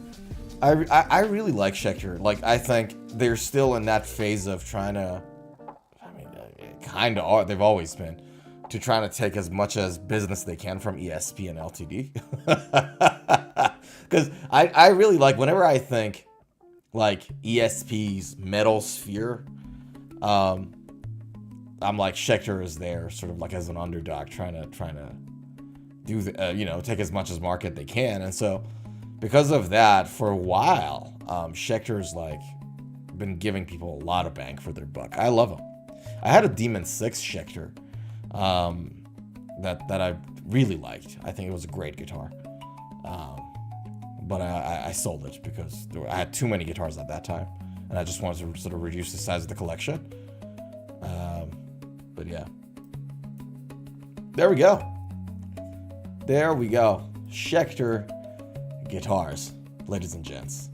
I really like Schecter. Like, I think they're still in that phase of trying to... I mean, kind of are. They've always been. To trying to take as much as business they can from ESP and LTD. Because I really like... Whenever I think, like, ESP's metal sphere... I'm like, Schecter is there, sort of like as an underdog, trying to do the, you know, take as much as market they can. And so, because of that, for a while, Schecter's like been giving people a lot of bang for their buck. I love them. I had a Demon 6 Schecter that I really liked. I think it was a great guitar, but I sold it because I had too many guitars at that time, and I just wanted to sort of reduce the size of the collection. But yeah, there we go. There we go. Schecter guitars, ladies and gents.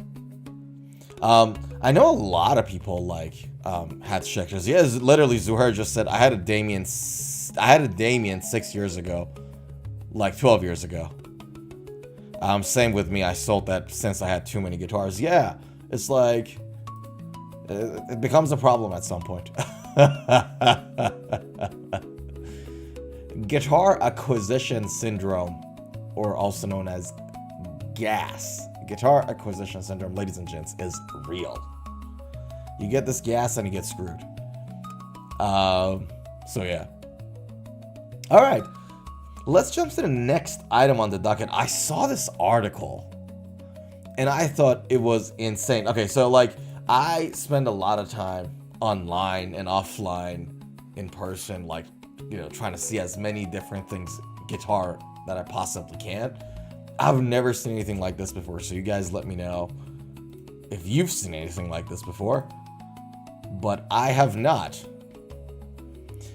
I know a lot of people like had Schecters. Yeah, literally Zuhair just said I had a Damien 6 years ago, like 12 years ago. Same with me. I sold that since I had too many guitars. Yeah, it's like it becomes a problem at some point. Guitar acquisition syndrome, or also known as gas. Guitar acquisition syndrome, ladies and gents, is real. You get this gas and you get screwed. So yeah. All right, let's jump to the next item on the docket. I saw this article and I thought it was insane. Okay, so like I spend a lot of time online and offline, in person, like, you know, trying to see as many different things guitar that I possibly can. I've never seen anything like this before, so you guys let me know if you've seen anything like this before, but I have not.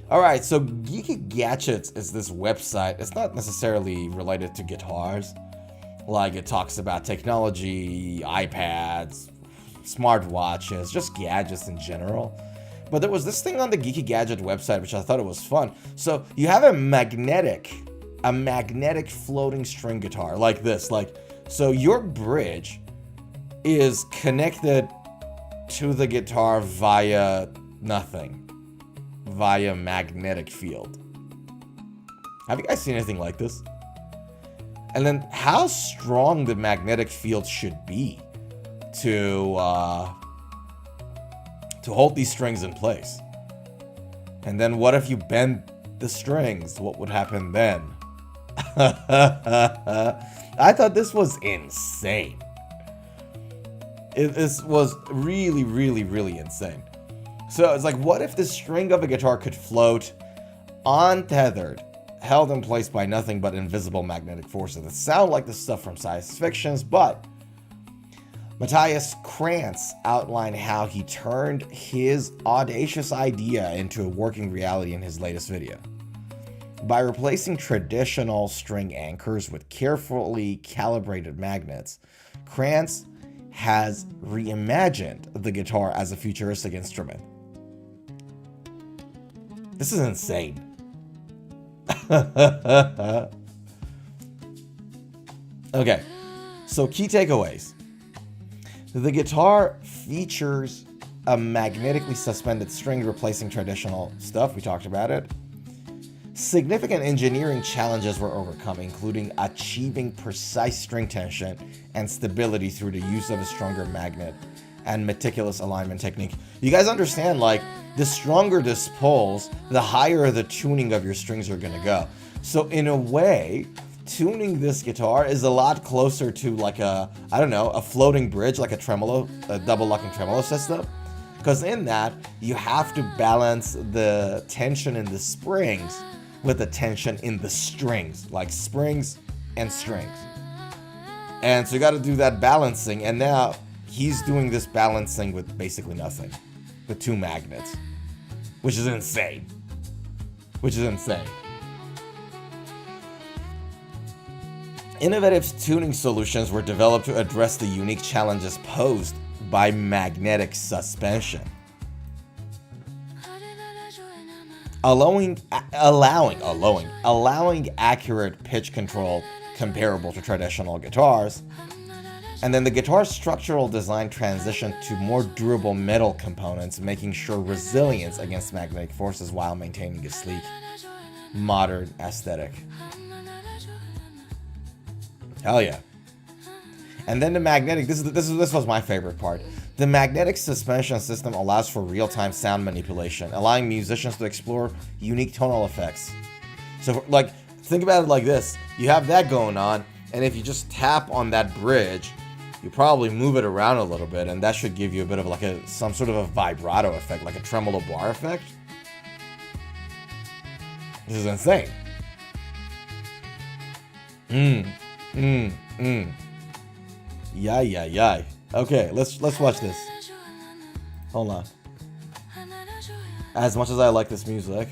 Alright, so Geeky Gadgets is this website. It's not necessarily related to guitars. Like, it talks about technology, iPads, smartwatches, just gadgets in general. But there was this thing on the Geeky Gadget website, which I thought it was fun. So you have a magnetic floating string guitar like this. Like, so your bridge is connected to the guitar via nothing, via magnetic field. Have you guys seen anything like this? And then how strong the magnetic field should be to hold these strings in place. And then what if you bend the strings? What would happen then? I thought this was insane. This was really, really, really insane. So it's like, what if the string of a guitar could float untethered, held in place by nothing but invisible magnetic forces? That sound like the stuff from science fictions, but Matthias Krantz outlined how he turned his audacious idea into a working reality in his latest video. By replacing traditional string anchors with carefully calibrated magnets, Krantz has reimagined the guitar as a futuristic instrument. This is insane. Okay, so key takeaways. The guitar features a magnetically suspended string replacing traditional stuff. We talked about it. Significant engineering challenges were overcome, including achieving precise string tension and stability through the use of a stronger magnet and meticulous alignment technique. You guys understand, like, the stronger this pulls, the higher the tuning of your strings are gonna go. So in a way, tuning this guitar is a lot closer to like a, I don't know, a floating bridge, like a tremolo, a double locking tremolo system. Because in that, you have to balance the tension in the springs with the tension in the strings, like springs and strings. And so you got to do that balancing. And now he's doing this balancing with basically nothing, with two magnets, which is insane. Which is insane. Innovative tuning solutions were developed to address the unique challenges posed by magnetic suspension, allowing accurate pitch control comparable to traditional guitars. And then the guitar's structural design transitioned to more durable metal components, making sure resilience against magnetic forces while maintaining a sleek, modern aesthetic. Hell yeah. And then the magnetic, this was my favorite part. The magnetic suspension system allows for real-time sound manipulation, allowing musicians to explore unique tonal effects. So, like, think about it like this. You have that going on, and if you just tap on that bridge, you probably move it around a little bit, and that should give you a bit of like some sort of a vibrato effect, like a tremolo bar effect. This is insane. Yay. Okay, let's watch this. Hold on. As much as I like this music.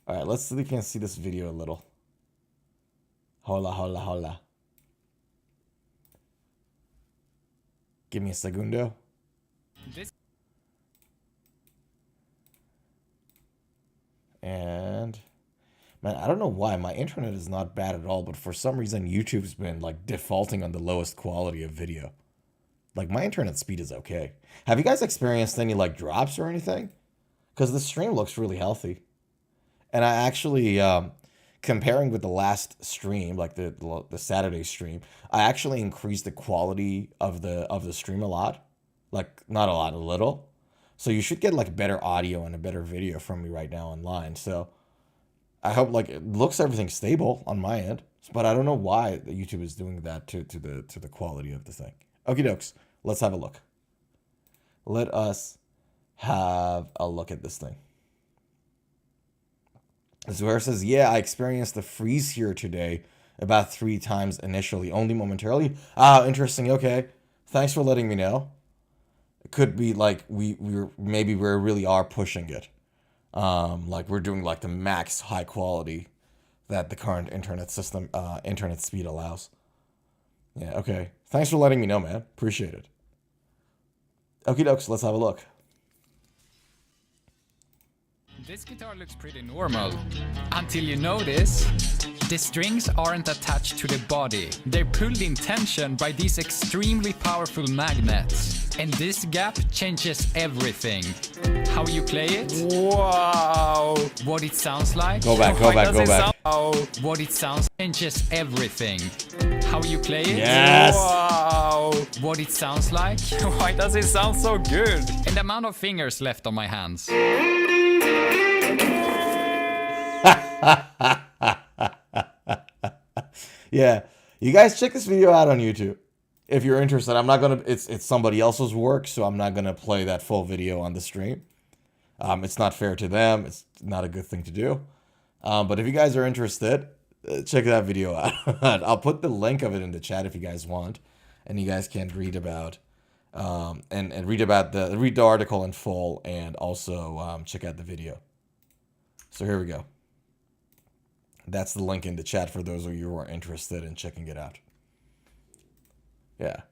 Alright, let's see if we can see this video a little. Hola. Give me a segundo. And man, I don't know why my internet is not bad at all, but for some reason YouTube's been like defaulting on the lowest quality of video. Like my internet speed is okay. Have you guys experienced any like drops or anything? Because the stream looks really healthy. And I actually, comparing with the last stream, like the Saturday stream, I actually increased the quality of the stream a lot. Like not a lot, a little. So you should get like better audio and a better video from me right now online. So I hope like it looks everything stable on my end, but I don't know why YouTube is doing that to the quality of the thing. Okie dokes, let's have a look. Let us have a look at this thing. Zuhair says, yeah, I experienced a freeze here today about 3 times initially, only momentarily. Ah, interesting. Okay. Thanks for letting me know. It could be like we really are pushing it. Like we're doing like the max high quality that the current internet system, internet speed allows. Yeah, okay. Thanks for letting me know, man. Appreciate it. Okie dokes, let's have a look. This guitar looks pretty normal, until you notice the strings aren't attached to the body. They're pulled in tension by these extremely powerful magnets. And this gap changes everything. How you play it? Wow. What it sounds like? Go back. What it sounds changes everything. How you play it? Yes. Wow. What it sounds like? Why does it sound so good? And the amount of fingers left on my hands. Yeah, you guys check this video out on YouTube if you're interested. I'm not gonna. It's somebody else's work, so I'm not gonna play that full video on the stream. It's not fair to them. It's not a good thing to do. But if you guys are interested, check that video out. I'll put the link of it in the chat if you guys want, and you guys can read about and read the article in full, and also check out the video. So here we go. That's the link in the chat for those of you who are interested in checking it out. Yeah.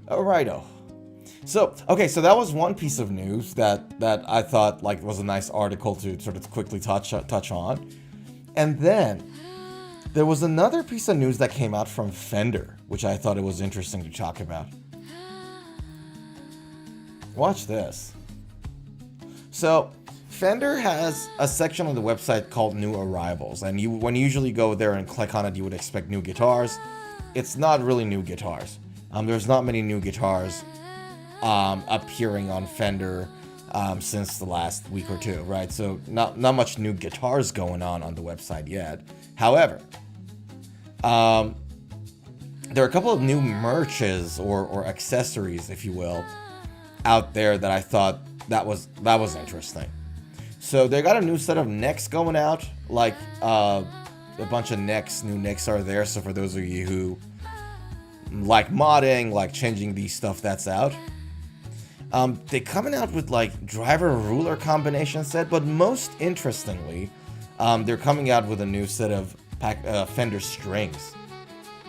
Alrighto. So, okay, so that was one piece of news that I thought like was a nice article to sort of quickly touch on. And then there was another piece of news that came out from Fender, which I thought it was interesting to talk about. Watch this. So, Fender has a section on the website called New Arrivals, and when you usually go there and click on it, you would expect new guitars. It's not really new guitars. There's not many new guitars appearing on Fender since the last week or two, right? So not much new guitars going on the website yet. However, there are a couple of new merches or accessories, if you will, out there that I thought that was interesting. So they got a new set of necks going out, like a bunch of new necks are there. So for those of you who like modding, like changing the stuff that's out, they're coming out with like driver ruler combination set, but most interestingly, they're coming out with a new set of Fender strings,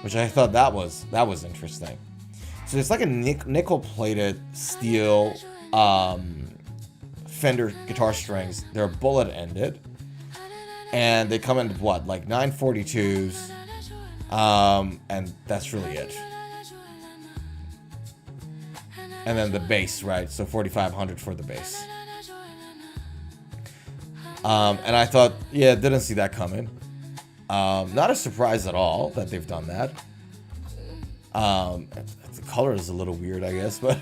which I thought that was interesting. So it's like a nickel-plated steel Fender guitar strings. They're bullet-ended, and they come in what, like 942s, and that's really it. And then the bass, right? So 4500 for the bass. And I thought, yeah, didn't see that coming. Not a surprise at all that they've done that. The color is a little weird, I guess, but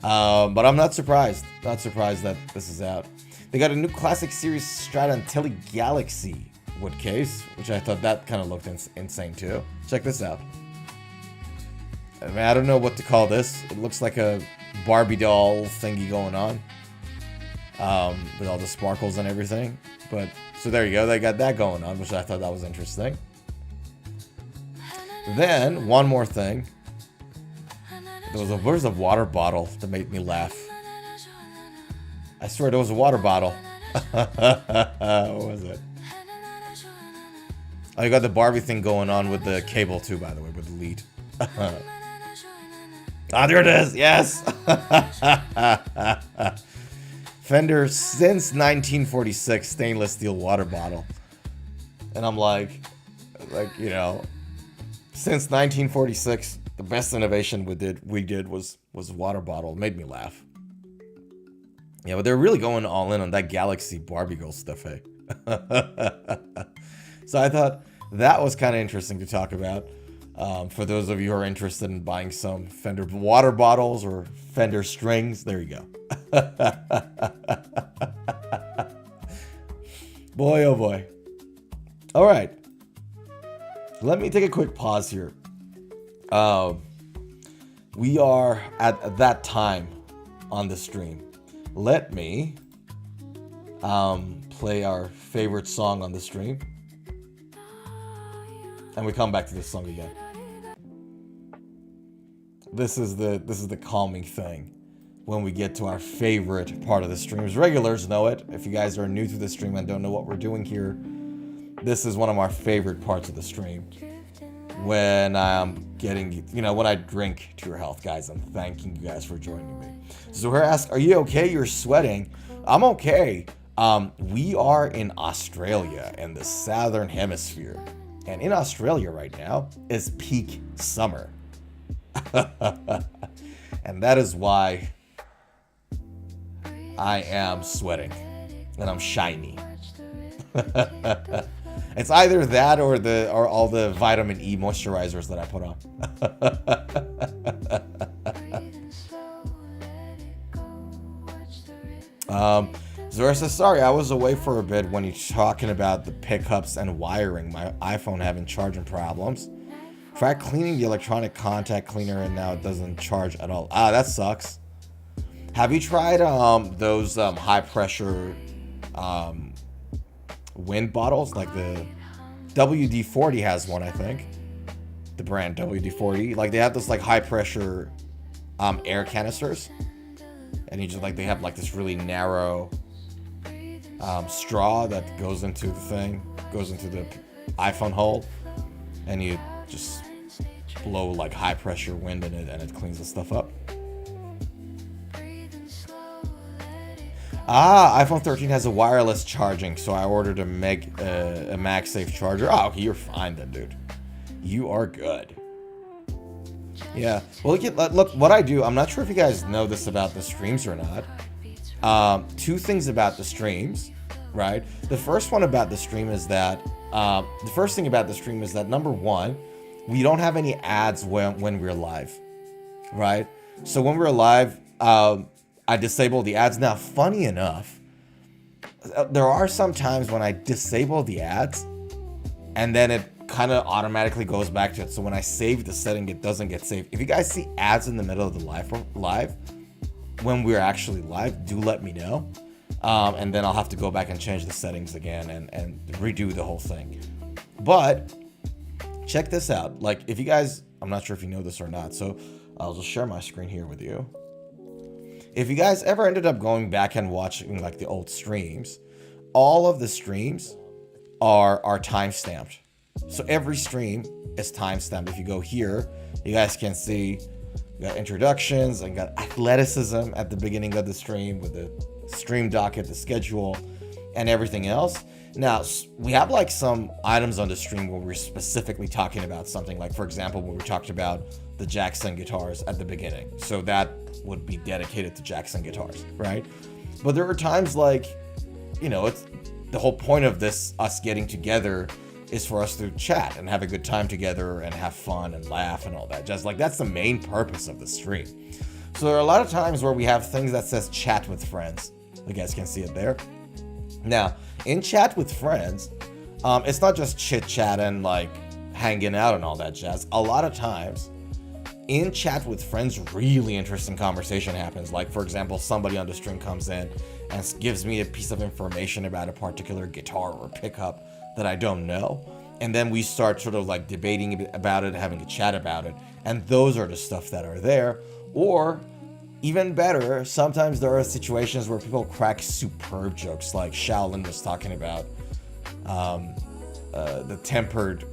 but I'm not surprised. Not surprised that this is out. They got a new Classic Series Strat Galaxy wood case, which I thought that kind of looked insane too. Check this out. I mean, I don't know what to call this. It looks like a Barbie doll thingy going on, with all the sparkles and everything. But so there you go. They got that going on, which I thought that was interesting. Then one more thing. There's a water bottle that made me laugh. I swear there was a water bottle. What was it? Oh, you got the Barbie thing going on with the cable too, by the way, with the lead. Ah, there it is. Yes. Fender since 1946 stainless steel water bottle. And I'm like, you know, since 1946, the best innovation we did was water bottle. It made me laugh. Yeah, but they're really going all in on that Galaxy Barbie girl stuff, hey. So I thought that was kind of interesting to talk about. For those of you who are interested in buying some Fender water bottles or Fender strings, there you go. Boy, oh boy. All right. Let me take a quick pause here. We are at that time on the stream. Let me play our favorite song on the stream. And we come back to this song again. This is the calming thing when we get to our favorite part of the streams. Regulars know it. If you guys are new to the stream and don't know what we're doing here, this is one of our favorite parts of the stream. When I'm getting, when I drink to your health, guys. I'm thanking you guys for joining me. Zuhair asks, are you okay? You're sweating. I'm okay. We are in Australia in the southern hemisphere. And in Australia right now is peak summer. And that is why I am sweating and I'm shiny. It's either that or all the vitamin E moisturizers that I put on. Zora says, sorry, I was away for a bit when you're talking about the pickups and wiring. My iPhone having charging problems. Tried cleaning the electronic contact cleaner and now it doesn't charge at all. Ah, that sucks. Have you tried those high pressure wind bottles? Like the WD-40 has one, I think. The brand WD-40. Like they have this like high pressure air canisters. And you just like, they have like this really narrow straw that goes into the thing, goes into the iPhone hole, and you just blow like high pressure wind in it and it cleans the stuff up. iPhone 13 has a wireless charging, so I ordered a MagSafe charger. Oh, okay, you're fine then, dude. You are good. Yeah. Well, look, what I do, I'm not sure if you guys know this about the streams or not. Two things about the streams, right? The first one about the stream is that, number one, we don't have any ads when we're live, right? So when we're live, I disable the ads. Now, funny enough, there are some times when I disable the ads and then it kind of automatically goes back to it. So when I save the setting, it doesn't get saved. If you guys see ads in the middle of the live, when we're actually live, do let me know. And then I'll have to go back and change the settings again and redo the whole thing. But check this out. Like if you guys, I'm not sure if you know this or not, so I'll just share my screen here with you. If you guys ever ended up going back and watching like the old streams, all of the streams are time-stamped. So every stream is time-stamped. If you go here, you guys can see we got introductions and got athleticism at the beginning of the stream with the stream docket, the schedule, and everything else. Now, we have like some items on the stream where we're specifically talking about something. Like, for example, when we talked about the Jackson guitars at the beginning. So that would be dedicated to Jackson guitars, right? But there are times like, it's the whole point of this, us getting together, is for us to chat and have a good time together and have fun and laugh and all that. Just like that's the main purpose of the stream. So there are a lot of times where we have things that says chat with friends. You guys can see it there. Now, in chat with friends, it's not just chit chat and like hanging out and all that jazz. A lot of times in chat with friends, really interesting conversation happens. Like, for example, somebody on the stream comes in and gives me a piece of information about a particular guitar or pickup that I don't know. And then we start sort of like debating about it, having a chat about it. And those are the stuff that are there. Or even better, sometimes there are situations where people crack superb jokes, like Shaolin was talking about the tempered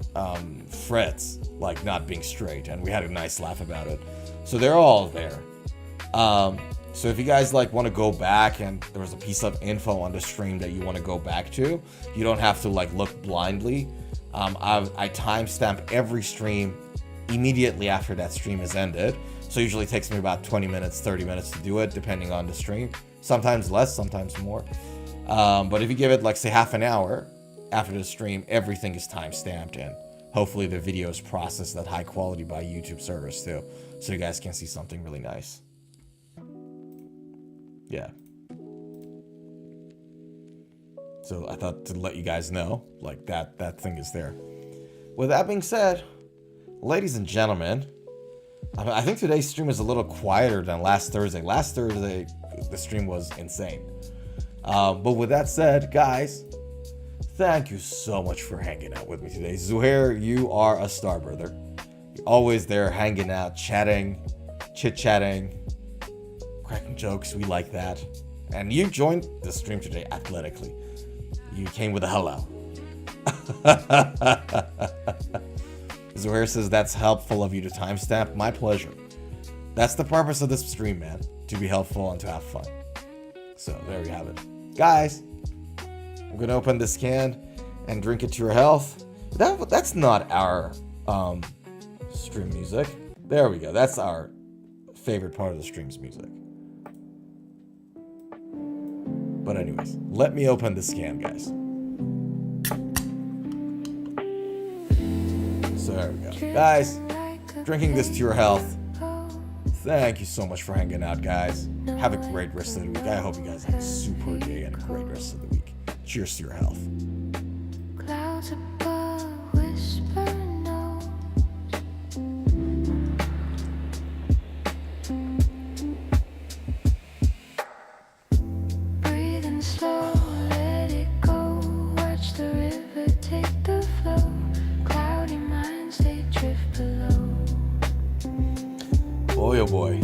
frets like not being straight, and we had a nice laugh about it. So they're all there. So if you guys like want to go back and there was a piece of info on the stream that you want to go back to, you don't have to like look blindly. I timestamp every stream immediately after that stream is ended. So usually it takes me about 20 minutes, 30 minutes to do it, depending on the stream. Sometimes less, sometimes more. But if you give it like say half an hour, after the stream, everything is timestamped, and hopefully the video is processed at high quality by YouTube servers too, so you guys can see something really nice. Yeah. So I thought to let you guys know, like, that thing is there. With that being said, ladies and gentlemen, I think today's stream is a little quieter than last Thursday. Last Thursday, the stream was insane. But with that said, guys, thank you so much for hanging out with me today. Zuhair, you are a star, brother. You're always there hanging out, chatting, chit-chatting, cracking jokes. We like that. And you joined the stream today athletically. You came with a hello. Zuhair says that's helpful of you to timestamp. My pleasure. That's the purpose of this stream, man. To be helpful and to have fun. So there you have it. Guys, I'm gonna open this can and drink it to your health. That's not our stream music. There we go. That's our favorite part of the stream's music. But anyways, let me open this can, guys. So there we go. Guys, drinking this to your health. Thank you so much for hanging out, guys. Have a great rest of the week. I hope you guys have a super day and a great rest of the week. Cheers to your health. Clouds above whisper notes. Breathing slow, let it go. Watch the river take the flow. Cloudy minds, they drift below. Boy, oh boy.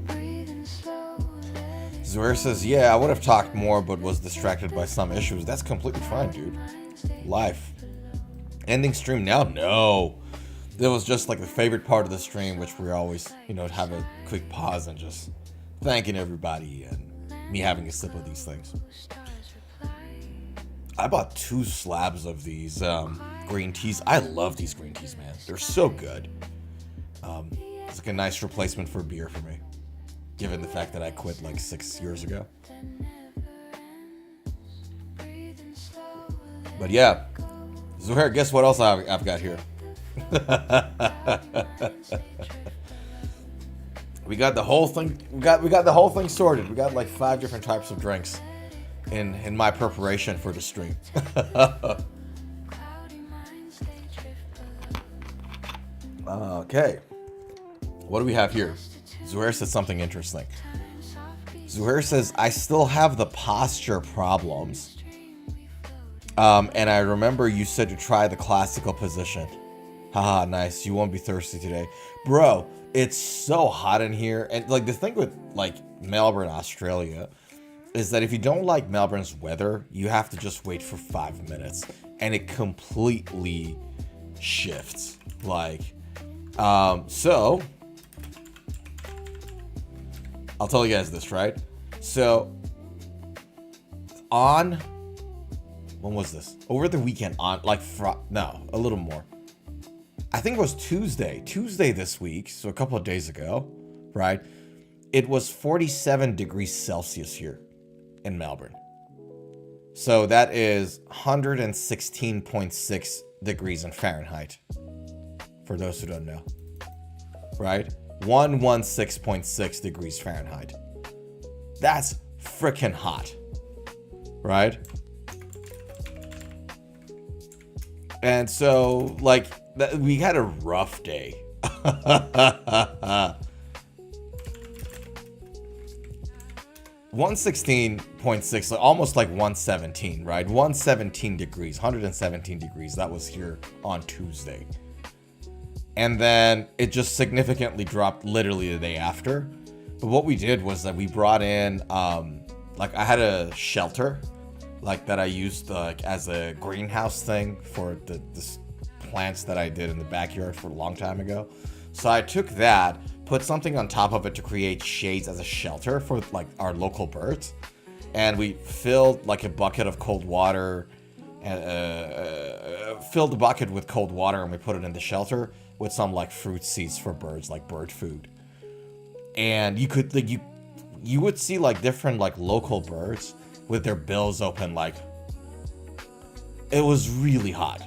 Breathing slow, let it Zuhair says, yeah, I would have talked more, but was distracted by some issues. That's completely fine, dude. Life. Ending stream now? No. That was just like the favorite part of the stream, which we always, have a quick pause and just thanking everybody and me having a sip of these things. I bought 2 slabs of these green teas. I love these green teas, man. They're so good. It's like a nice replacement for beer for me, given the fact that I quit like 6 years ago. But yeah, Zuhair, guess what else I've got here? We got the whole thing. We got the whole thing sorted. We got like 5 different types of drinks in my preparation for the stream. Okay, what do we have here? Zuhair said something interesting. Zuhair says, I still have the posture problems. And I remember you said to try the classical position. Haha, nice. You won't be thirsty today. Bro, it's so hot in here. And like the thing with like Melbourne, Australia, is that if you don't like Melbourne's weather, you have to just wait for 5 minutes. And it completely shifts. Like, so I'll tell you guys this, right? So when was this? Over the weekend, a little more. I think it was Tuesday this week, so a couple of days ago, right? It was 47 degrees Celsius here in Melbourne. So that is 116.6 degrees in Fahrenheit, for those who don't know, right? 116.6 degrees Fahrenheit. That's freaking hot, right? And so, like, we had a rough day. 116.6, almost like 117, right? 117 degrees, 117 degrees. That was here on Tuesday. And then it just significantly dropped literally the day after. But what we did was that we brought in, like I had a shelter, like that I used like as a greenhouse thing for the plants that I did in the backyard for a long time ago. So I took that, put something on top of it to create shades as a shelter for like our local birds. And we filled like a bucket of cold water, filled the bucket with cold water, and we put it in the shelter with some like fruit seeds for birds, like bird food. And you could like you would see like different like local birds with their bills open, like it was really hot.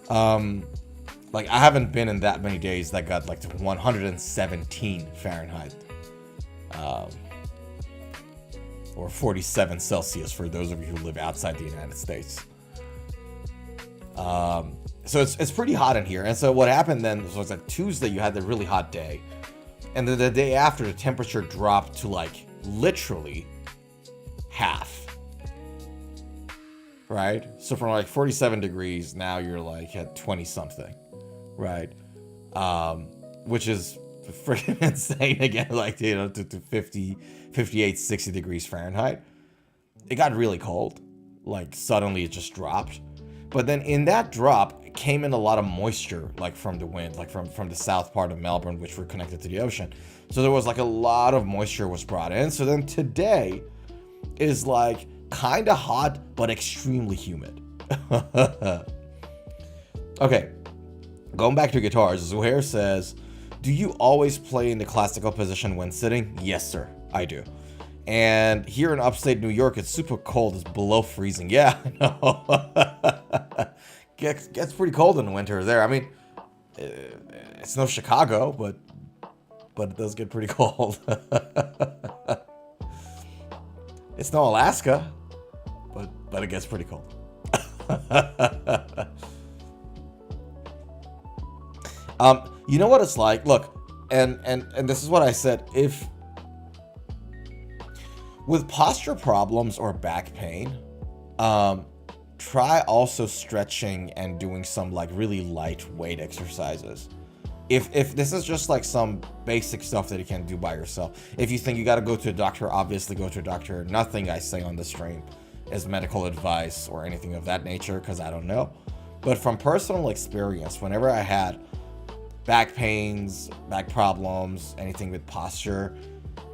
Like, I haven't been in that many days that got like to 117 Fahrenheit. Or 47 Celsius for those of you who live outside the United States. So it's pretty hot in here. And so what happened then was that Tuesday you had the really hot day. And then the day after, the temperature dropped to like literally half. Right? So from like 47 degrees, now you're like at 20 something. Right? Which is freaking insane again, like, you know, to 50, 58, 60 degrees Fahrenheit. It got really cold. Like, suddenly it just dropped. But then in that drop came in a lot of moisture, like from the wind, like from the south part of Melbourne, which were connected to the ocean. So there was like a lot of moisture was brought in. So then today is like kind of hot, but extremely humid. Okay, going back to guitars, Zuhair says, do you always play in the classical position when sitting? Yes, sir, I do. And here in upstate New York, it's super cold. It's below freezing. Yeah, I know. Gets pretty cold in the winter there. I mean, it's no Chicago, but it does get pretty cold. It's no Alaska, but it gets pretty cold. You know what it's like? Look, and this is what I said. If with posture problems or back pain, try also stretching and doing some like really light weight exercises. If this is just like some basic stuff that you can do by yourself. If you think you got to go to a doctor, obviously go to a doctor. Nothing I say on the stream is medical advice or anything of that nature, because I don't know. But from personal experience, whenever I had back pains, back problems, anything with posture,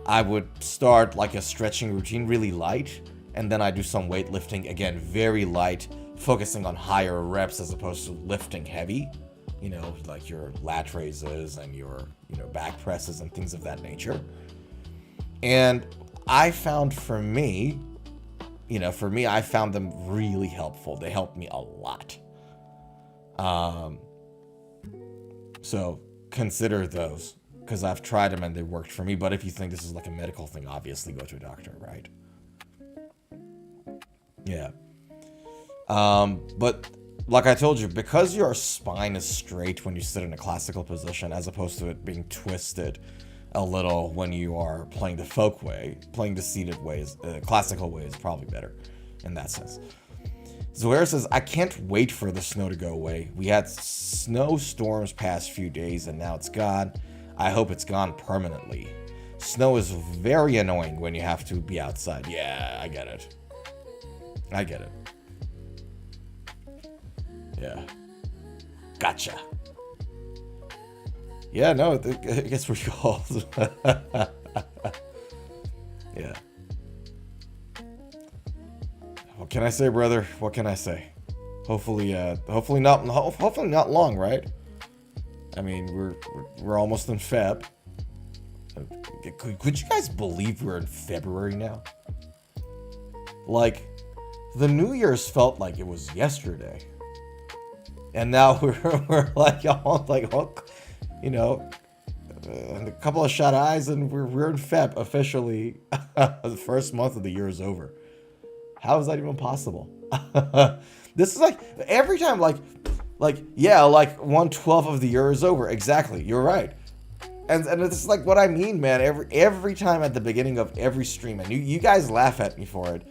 I would start like a stretching routine really light, and then I do some weightlifting, again, very light, focusing on higher reps as opposed to lifting heavy, you know, like your lat raises and your, you know, back presses and things of that nature. And I found for me, I found them really helpful. They helped me a lot. So consider those, because I've tried them and they worked for me. But if you think this is like a medical thing, obviously go to a doctor, right? Yeah. But like I told you, because your spine is straight when you sit in a classical position, as opposed to it being twisted a little when you are playing the folk way, playing the seated way, classical way is probably better in that sense. Zohair says, I can't wait for the snow to go away. We had snowstorms past few days and now it's gone. I hope it's gone permanently. Snow is very annoying when you have to be outside. Yeah, I get it. I get it. Yeah. Gotcha. Yeah, no, it gets pretty cold. Yeah. What can I say, brother? What can I say? Hopefully not long, right? I mean, we're almost in Feb. Could you guys believe we're in February now? Like, the New Year's felt like it was yesterday, and now we're like, you know, a couple of shut eyes, and we're in Feb officially. The first month of the year is over. How is that even possible? This is like every time, like 1/12 of the year is over. Exactly, you're right. And this is like what I mean, man. Every time at the beginning of every stream, and you guys laugh at me for it,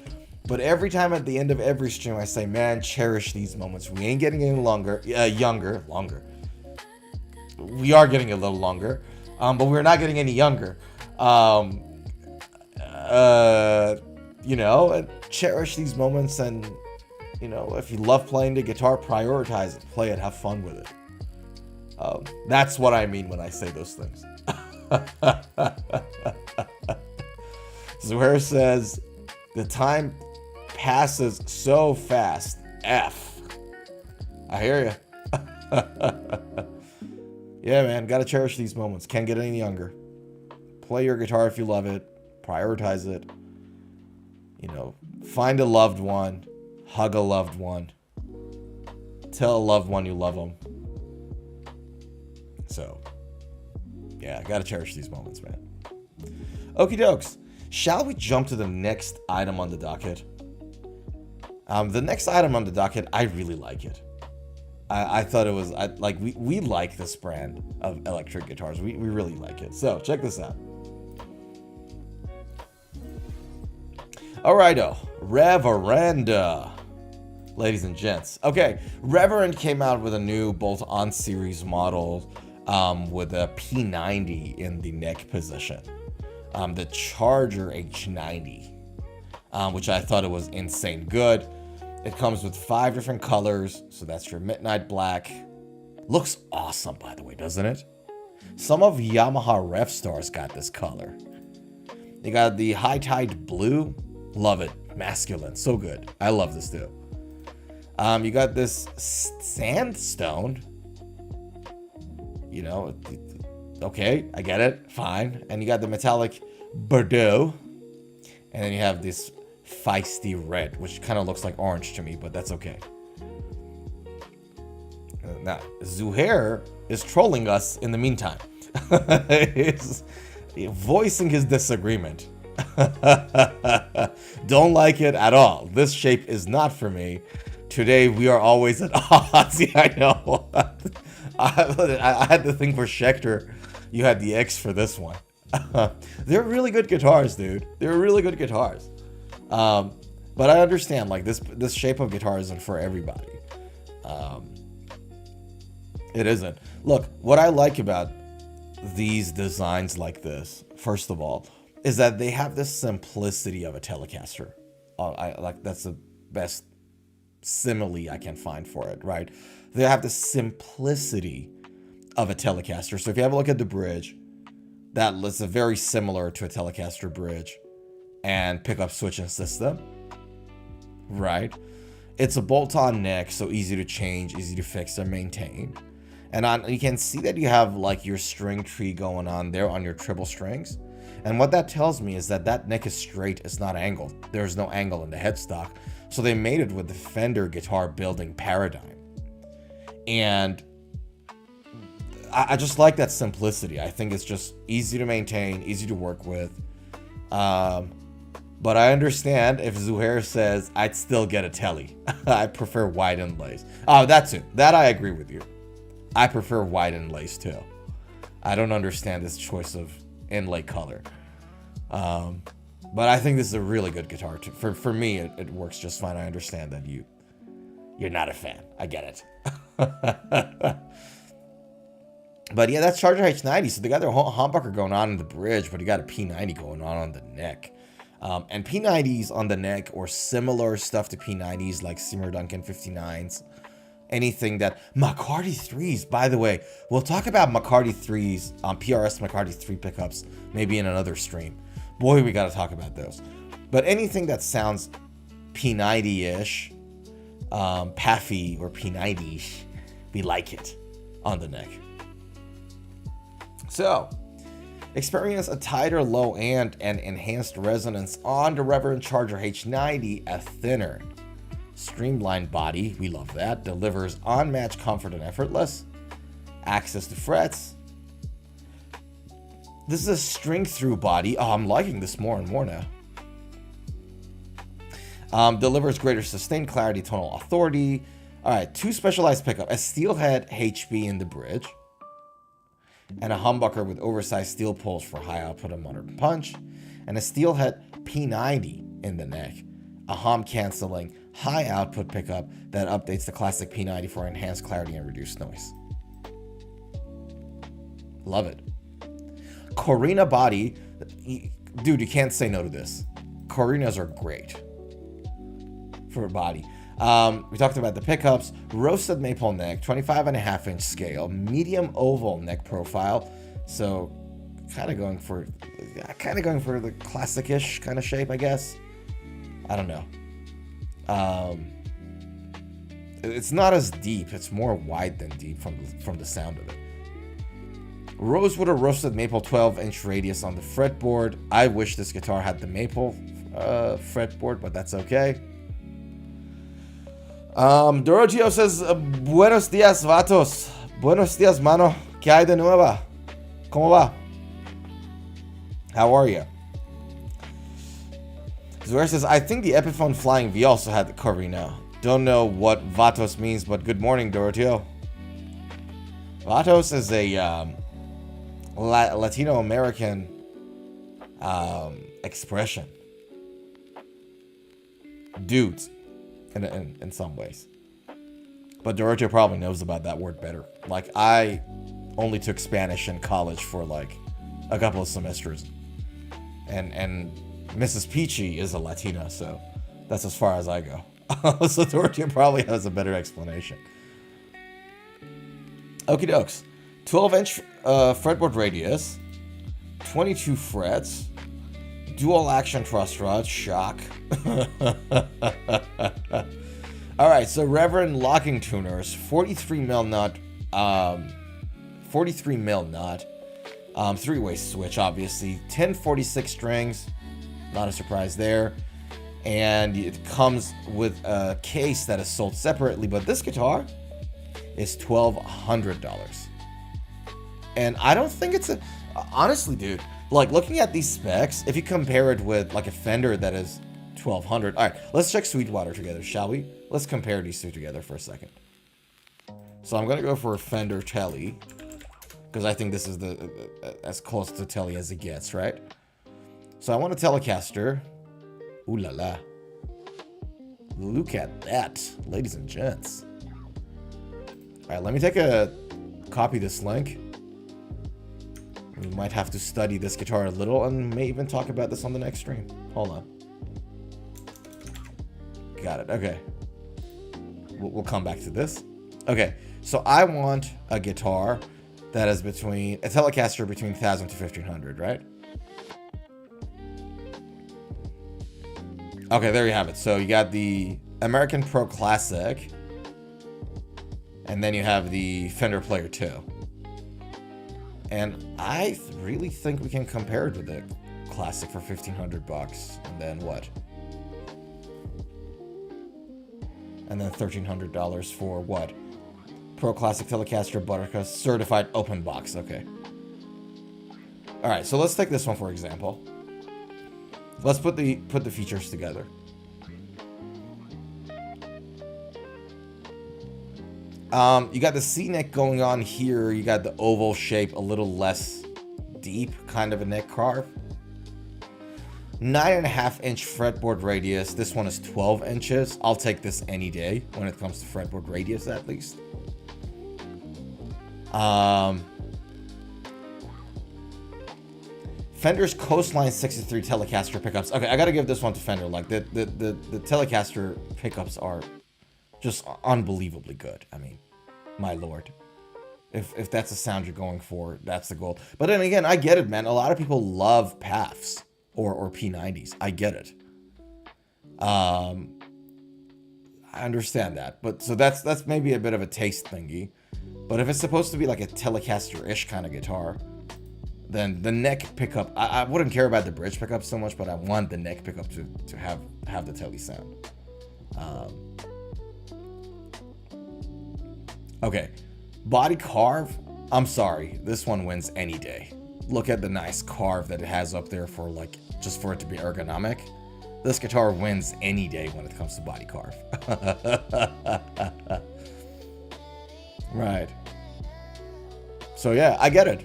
but every time at the end of every stream, I say, man, cherish these moments. We ain't getting any longer. We are getting a little longer, but we're not getting any younger. You know, and cherish these moments, and you know, if you love playing the guitar, prioritize it, play it, have fun with it. That's what I mean when I say those things. Zuhair says, the time passes so fast. F. I hear you. Yeah, man, gotta cherish these moments. Can't get any younger. Play your guitar if you love it. Prioritize it. You know, find a loved one. Hug a loved one. Tell a loved one you love them. So, yeah, gotta cherish these moments, man. Okie dokes. Shall we jump to the next item on the docket? The next item on the docket, I really like it. I thought it was, we like this brand of electric guitars. We really like it. So, check this out. Alrighto, Reverend. Ladies and gents. Okay, Reverend came out with a new bolt-on series model with a P90 in the neck position. The Charger H90, which I thought it was insane good. It comes with 5 different colors, so that's your midnight black. Looks awesome, by the way, doesn't it? Some of Yamaha Rev Stars got this color. They got the High Tide Blue. Love it. Masculine. So good. I love this too. You got this Sandstone. You know, okay, I get it. Fine. And you got the metallic Bordeaux. And then you have this feisty red, which kind of looks like orange to me, but that's okay. Now, Zuhair is trolling us in the meantime. He's voicing his disagreement. Don't like it at all. This shape is not for me. Today we are always at odds. Yeah, I know. I had the thing for Schecter. You had the X for this one. They're really good guitars, dude. They're really good guitars. But I understand, like, this shape of guitar isn't for everybody. It isn't. Look, what I like about these designs like this, first of all, is that they have this simplicity of a Telecaster. That's the best simile I can find for it, right? They have the simplicity of a Telecaster. So if you have a look at the bridge, that looks very similar to a Telecaster bridge and pickup switching system, right? It's a bolt-on neck, so easy to change, easy to fix and maintain. And you can see that you have like your string tree going on there on your triple strings. And what that tells me is that that neck is straight, it's not angled. There's no angle in the headstock. So they made it with the Fender guitar building paradigm. And I just like that simplicity. I think it's just easy to maintain, easy to work with. But I understand if Zuhair says, I'd still get a Tele. I prefer white inlays. Oh, that's it. That I agree with you. I prefer white inlays too. I don't understand this choice of inlay color. But I think this is a really good guitar. For me, it works just fine. I understand that you're not a fan. I get it. But yeah, that's Charger H90. So they got their humbucker going on in the bridge, but you got a P90 going on the neck. And P90s on the neck or similar stuff to P90s like Seymour Duncan 59s. Anything that McCarty 3s, by the way, we'll talk about McCarty 3s on PRS McCarty 3 pickups maybe in another stream. Boy, we got to talk about those. But anything that sounds P90-ish, Paffy or P90-ish, we like it on the neck. So, experience a tighter low end and enhanced resonance on the Reverend Charger H90, a thinner, streamlined body, we love that, delivers unmatched comfort and effortless, access to frets. This is a string-through body. Oh, I'm liking this more and more now. Delivers greater sustained clarity, tonal authority. All right, 2 specialized pickup, a steelhead HB in the bridge, and a humbucker with oversized steel poles for high output and moderate punch, and a steelhead P90 in the neck, a hum canceling high output pickup that updates the classic P90 for enhanced clarity and reduced noise. Love it. Corina body, dude, you can't say no to this. Corinas are great for a body. We talked about the pickups, roasted maple neck, 25.5-inch scale, medium oval neck profile. So kind of going for the classic-ish kind of shape, I guess. I don't know. It's not as deep. It's more wide than deep from the sound of it. Rosewood or roasted maple 12-inch radius on the fretboard. I wish this guitar had the maple fretboard, but that's okay. Doroteo says, Buenos dias, vatos. Buenos dias, mano. ¿Qué hay de nueva? ¿Cómo va? How are you? Zuer says, I think the Epiphone Flying V also had the Corvino. Don't know what vatos means, but good morning, Doroteo. Vatos is a Latino American expression. Dudes, in some ways. But Doroteo probably knows about that word better. Like, I only took Spanish in college for like a couple of semesters. And Mrs. Peachy is a Latina, so that's as far as I go. So Doroteo probably has a better explanation. Okie dokes. 12-inch fretboard radius, 22 frets, dual action truss rod, shock. Alright, so Reverend locking tuners, 43 mil nut, 43 mil nut, three-way switch, obviously, 1046 strings, not a surprise there, and it comes with a case that is sold separately, but this guitar is $1,200. And I don't think it's a... Honestly, dude, like, looking at these specs, if you compare it with, like, a Fender that is $1,200... Alright, let's check Sweetwater together, shall we? Let's compare these two together for a second. So I'm going to go for a Fender Tele, because I think this is the as close to Tele as it gets, right? So I want a Telecaster. Ooh la la. Look at that, ladies and gents. Alright, let me copy this link. We might have to study this guitar a little and may even talk about this on the next stream. Hold on. Got it, okay. We'll come back to this. Okay, so I want a guitar that is a Telecaster between 1,000 to 1,500, right? Okay, there you have it. So you got the American Pro Classic, and then you have the Fender Player 2. And I really think we can compare it with the Classic for $1,500, and then what? And then $1,300 for what? Pro Classic Telecaster Buttercup certified open box. Okay. All right, so let's take this one for example. Let's put the features together. You got the C-neck going on here. You got the oval shape, a little less deep, kind of a neck carve. 9.5-inch fretboard radius. This one is 12 inches. I'll take this any day when it comes to fretboard radius, at least. Fender's Coastline 63 Telecaster pickups. Okay, I gotta give this one to Fender. Like, the Telecaster pickups are just unbelievably good. I mean, my lord. If that's the sound you're going for, that's the goal. But then again, I get it, man. A lot of people love PAFs or P90s. I get it. I understand that. But so that's maybe a bit of a taste thingy. But if it's supposed to be like a Telecaster-ish kind of guitar, then the neck pickup, I wouldn't care about the bridge pickup so much, but I want the neck pickup to have the Tele sound. Okay, body carve, I'm sorry, this one wins any day. Look at the nice carve that it has up there for like, just for it to be ergonomic. This guitar wins any day when it comes to body carve. Right. So yeah, I get it.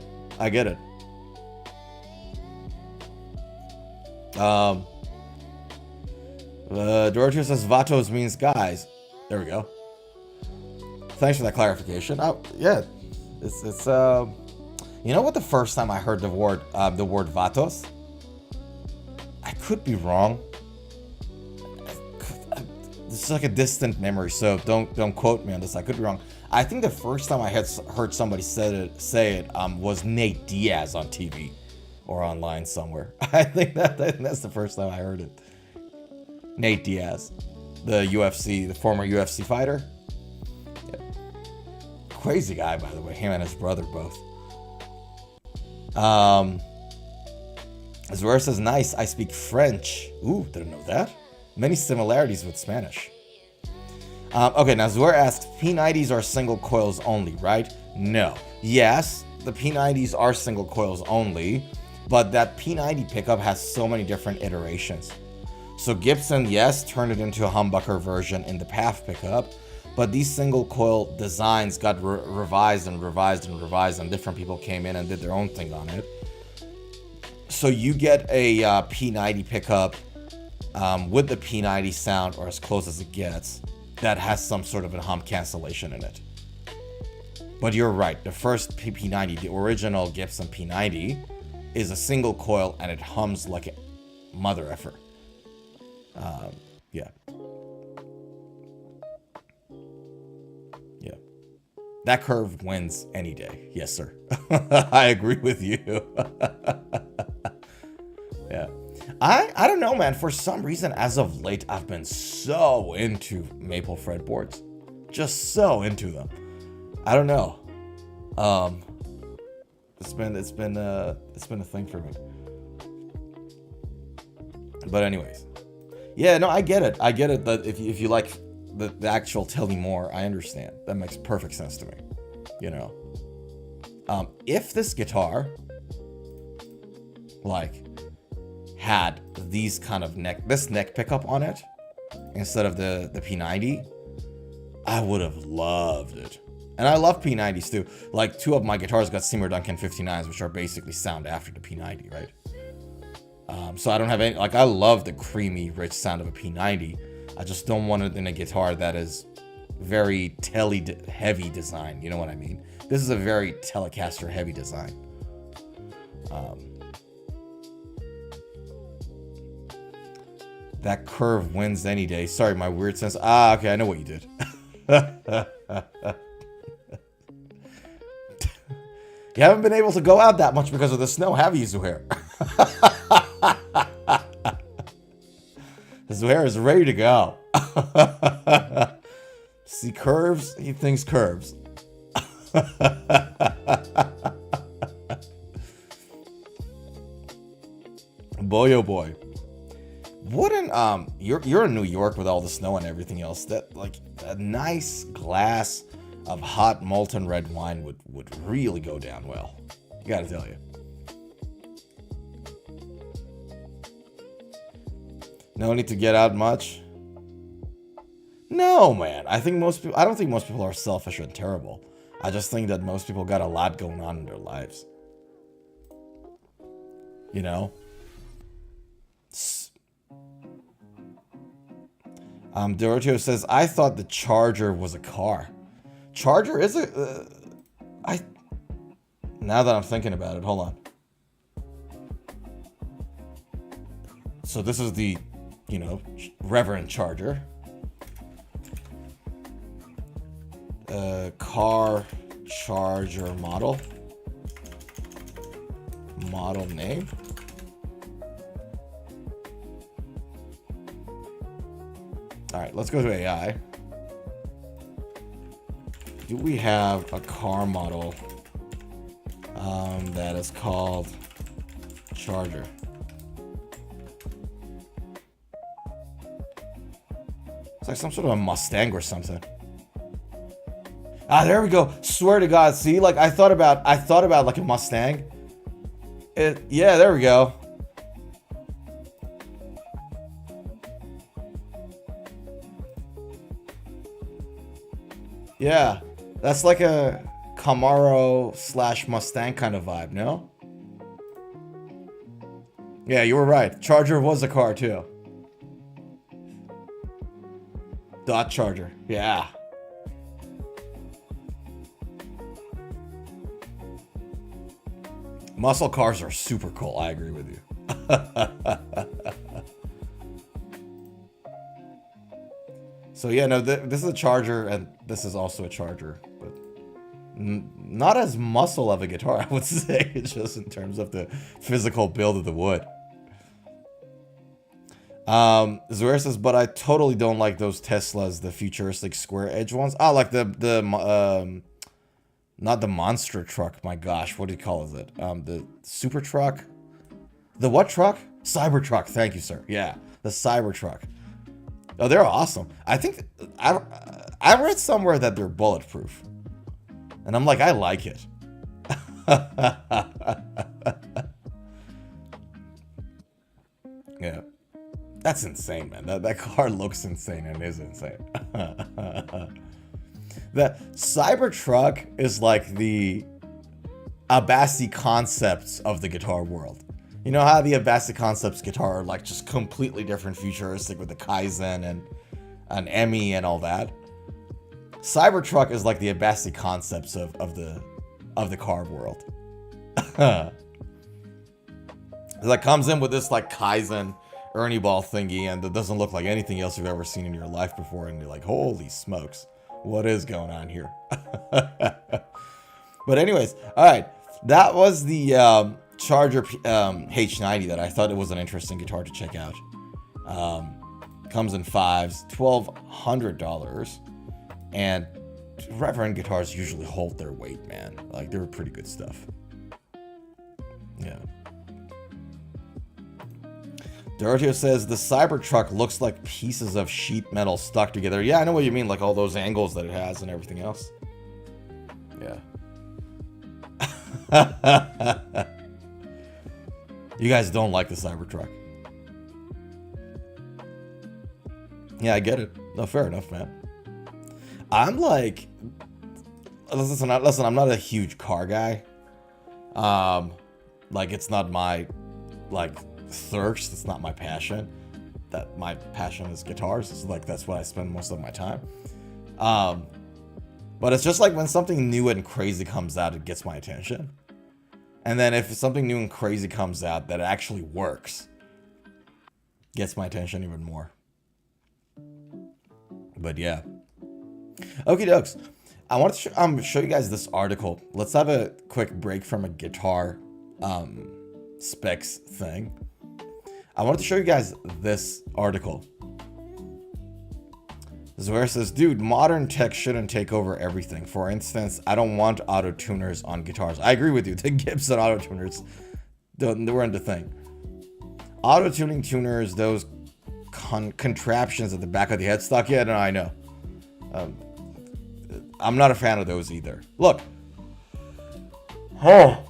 Doroteo says Vatos means guys. There we go. Thanks for that clarification. Yeah, it's you know what? The first time I heard the word Vatos, I could be wrong. This is like a distant memory, so don't quote me on this. I could be wrong. I think the first time I heard somebody say it was Nate Diaz on TV or online somewhere. I think that's the first time I heard it. Nate Diaz, the former UFC fighter. Yeah. Crazy guy, by the way. Him and his brother both. Azura says, nice, I speak French. Ooh, didn't know that. Many similarities with Spanish. Okay, now Zuer asked, P90s are single coils only, right? No. Yes, the P90s are single coils only, but that P90 pickup has so many different iterations. So Gibson, yes, turned it into a humbucker version in the PAF pickup, but these single coil designs got revised and revised and revised, and different people came in and did their own thing on it. So you get a P90 pickup with the P90 sound, or as close as it gets, that has some sort of a hum cancellation in it. But you're right, the first P90, the original Gibson P90, is a single coil and it hums like a mother effer. Yeah. Yeah. That curve wins any day. Yes, sir. I agree with you. Yeah. I don't know, man. For some reason, as of late, I've been so into maple fretboards. Just so into them. I don't know. It's been a thing for me. But anyways. Yeah, no, I get it. I get it that if you like the actual Tell Me More, I understand. That makes perfect sense to me. You know. If this guitar like had these kind of neck pickup on it instead of the P90, I would have loved it. And I love P90s too. Like, two of my guitars got Seymour Duncan 59s, which are basically sound after the P90, right? So I don't have any, like, I love the creamy, rich sound of a P90. I just don't want it in a guitar that is very heavy design. You know what I mean? This is a very Telecaster heavy design. That curve wins any day. Sorry, my weird sense. Ah, okay, I know what you did. You haven't been able to go out that much because of the snow, have you, Zuhair? Zuhair is ready to go. See curves? He thinks curves. Boy, oh boy. Wouldn't you're in New York with all the snow and everything else. That, like, a nice glass of hot molten red wine would really go down well. You gotta tell you. No need to get out much. No, man. I don't think most people are selfish and terrible. I just think that most people got a lot going on in their lives. You know? Doroteo says, I thought the Charger was a car. Charger is a... Now that I'm thinking about it, hold on. So this is the, you know, Reverend Charger. Car Charger model. Model name. Alright, let's go to AI. Do we have a car model that is called Charger? It's like some sort of a Mustang or something. Ah, there we go. Swear to God. See, like, I thought about like a Mustang. Yeah, there we go. Yeah, that's like a Camaro / Mustang kind of vibe, no? Yeah, you were right. Charger was a car too. Dot Charger, yeah. Muscle cars are super cool, I agree with you. So yeah, no, this is a Charger, and this is also a Charger, but not as muscle of a guitar, I would say. It's just in terms of the physical build of the wood. Zuer says, but I totally don't like those Teslas, the futuristic square edge ones. Oh, like the not the monster truck. My gosh, what do you call it? The super truck. The what truck? Cybertruck. Thank you, sir. Yeah, the Cybertruck. Oh, they're awesome. I think I read somewhere that they're bulletproof. And I'm like, I like it. Yeah. That's insane, man. That car looks insane and is insane. The Cybertruck is like the Abasi Concepts of the guitar world. You know how the Abasi Concepts guitar are like just completely different, futuristic with the Kaizen and an Emmy and all that. Cybertruck is like the Abasi Concepts of the car world. It like comes in with this like Kaizen Ernie ball thingy, and it doesn't look like anything else you've ever seen in your life before, and you're like, holy smokes, what is going on here? But anyways, all right, that was the Charger H90 that I thought it was an interesting guitar to check out. Comes in fives, $1,200, and Reverend guitars usually hold their weight, man. Like, they're pretty good stuff. Yeah. Doroteo says the Cybertruck looks like pieces of sheet metal stuck together. Yeah, I know what you mean, like all those angles that it has and everything else. Yeah. You guys don't like the Cybertruck. Yeah, I get it. No, fair enough, man. I'm like, listen, I'm not a huge car guy. Like, it's not my, like, thirst. It's not my passion. That my passion is guitars. It's like, that's what I spend most of my time. But it's just like when something new and crazy comes out, it gets my attention. And then if something new and crazy comes out that actually works, gets my attention even more. But yeah. Okie dokes. I want to show you guys this article. Let's have a quick break from a guitar specs thing. I wanted to show you guys this article. This is where it says, dude, modern tech shouldn't take over everything. For instance, I don't want auto-tuners on guitars. I agree with you. The Gibson auto-tuners weren't the thing. Auto-tuning tuners, those contraptions at the back of the headstock. Yeah, no, I know. I'm not a fan of those either. Look. Oh.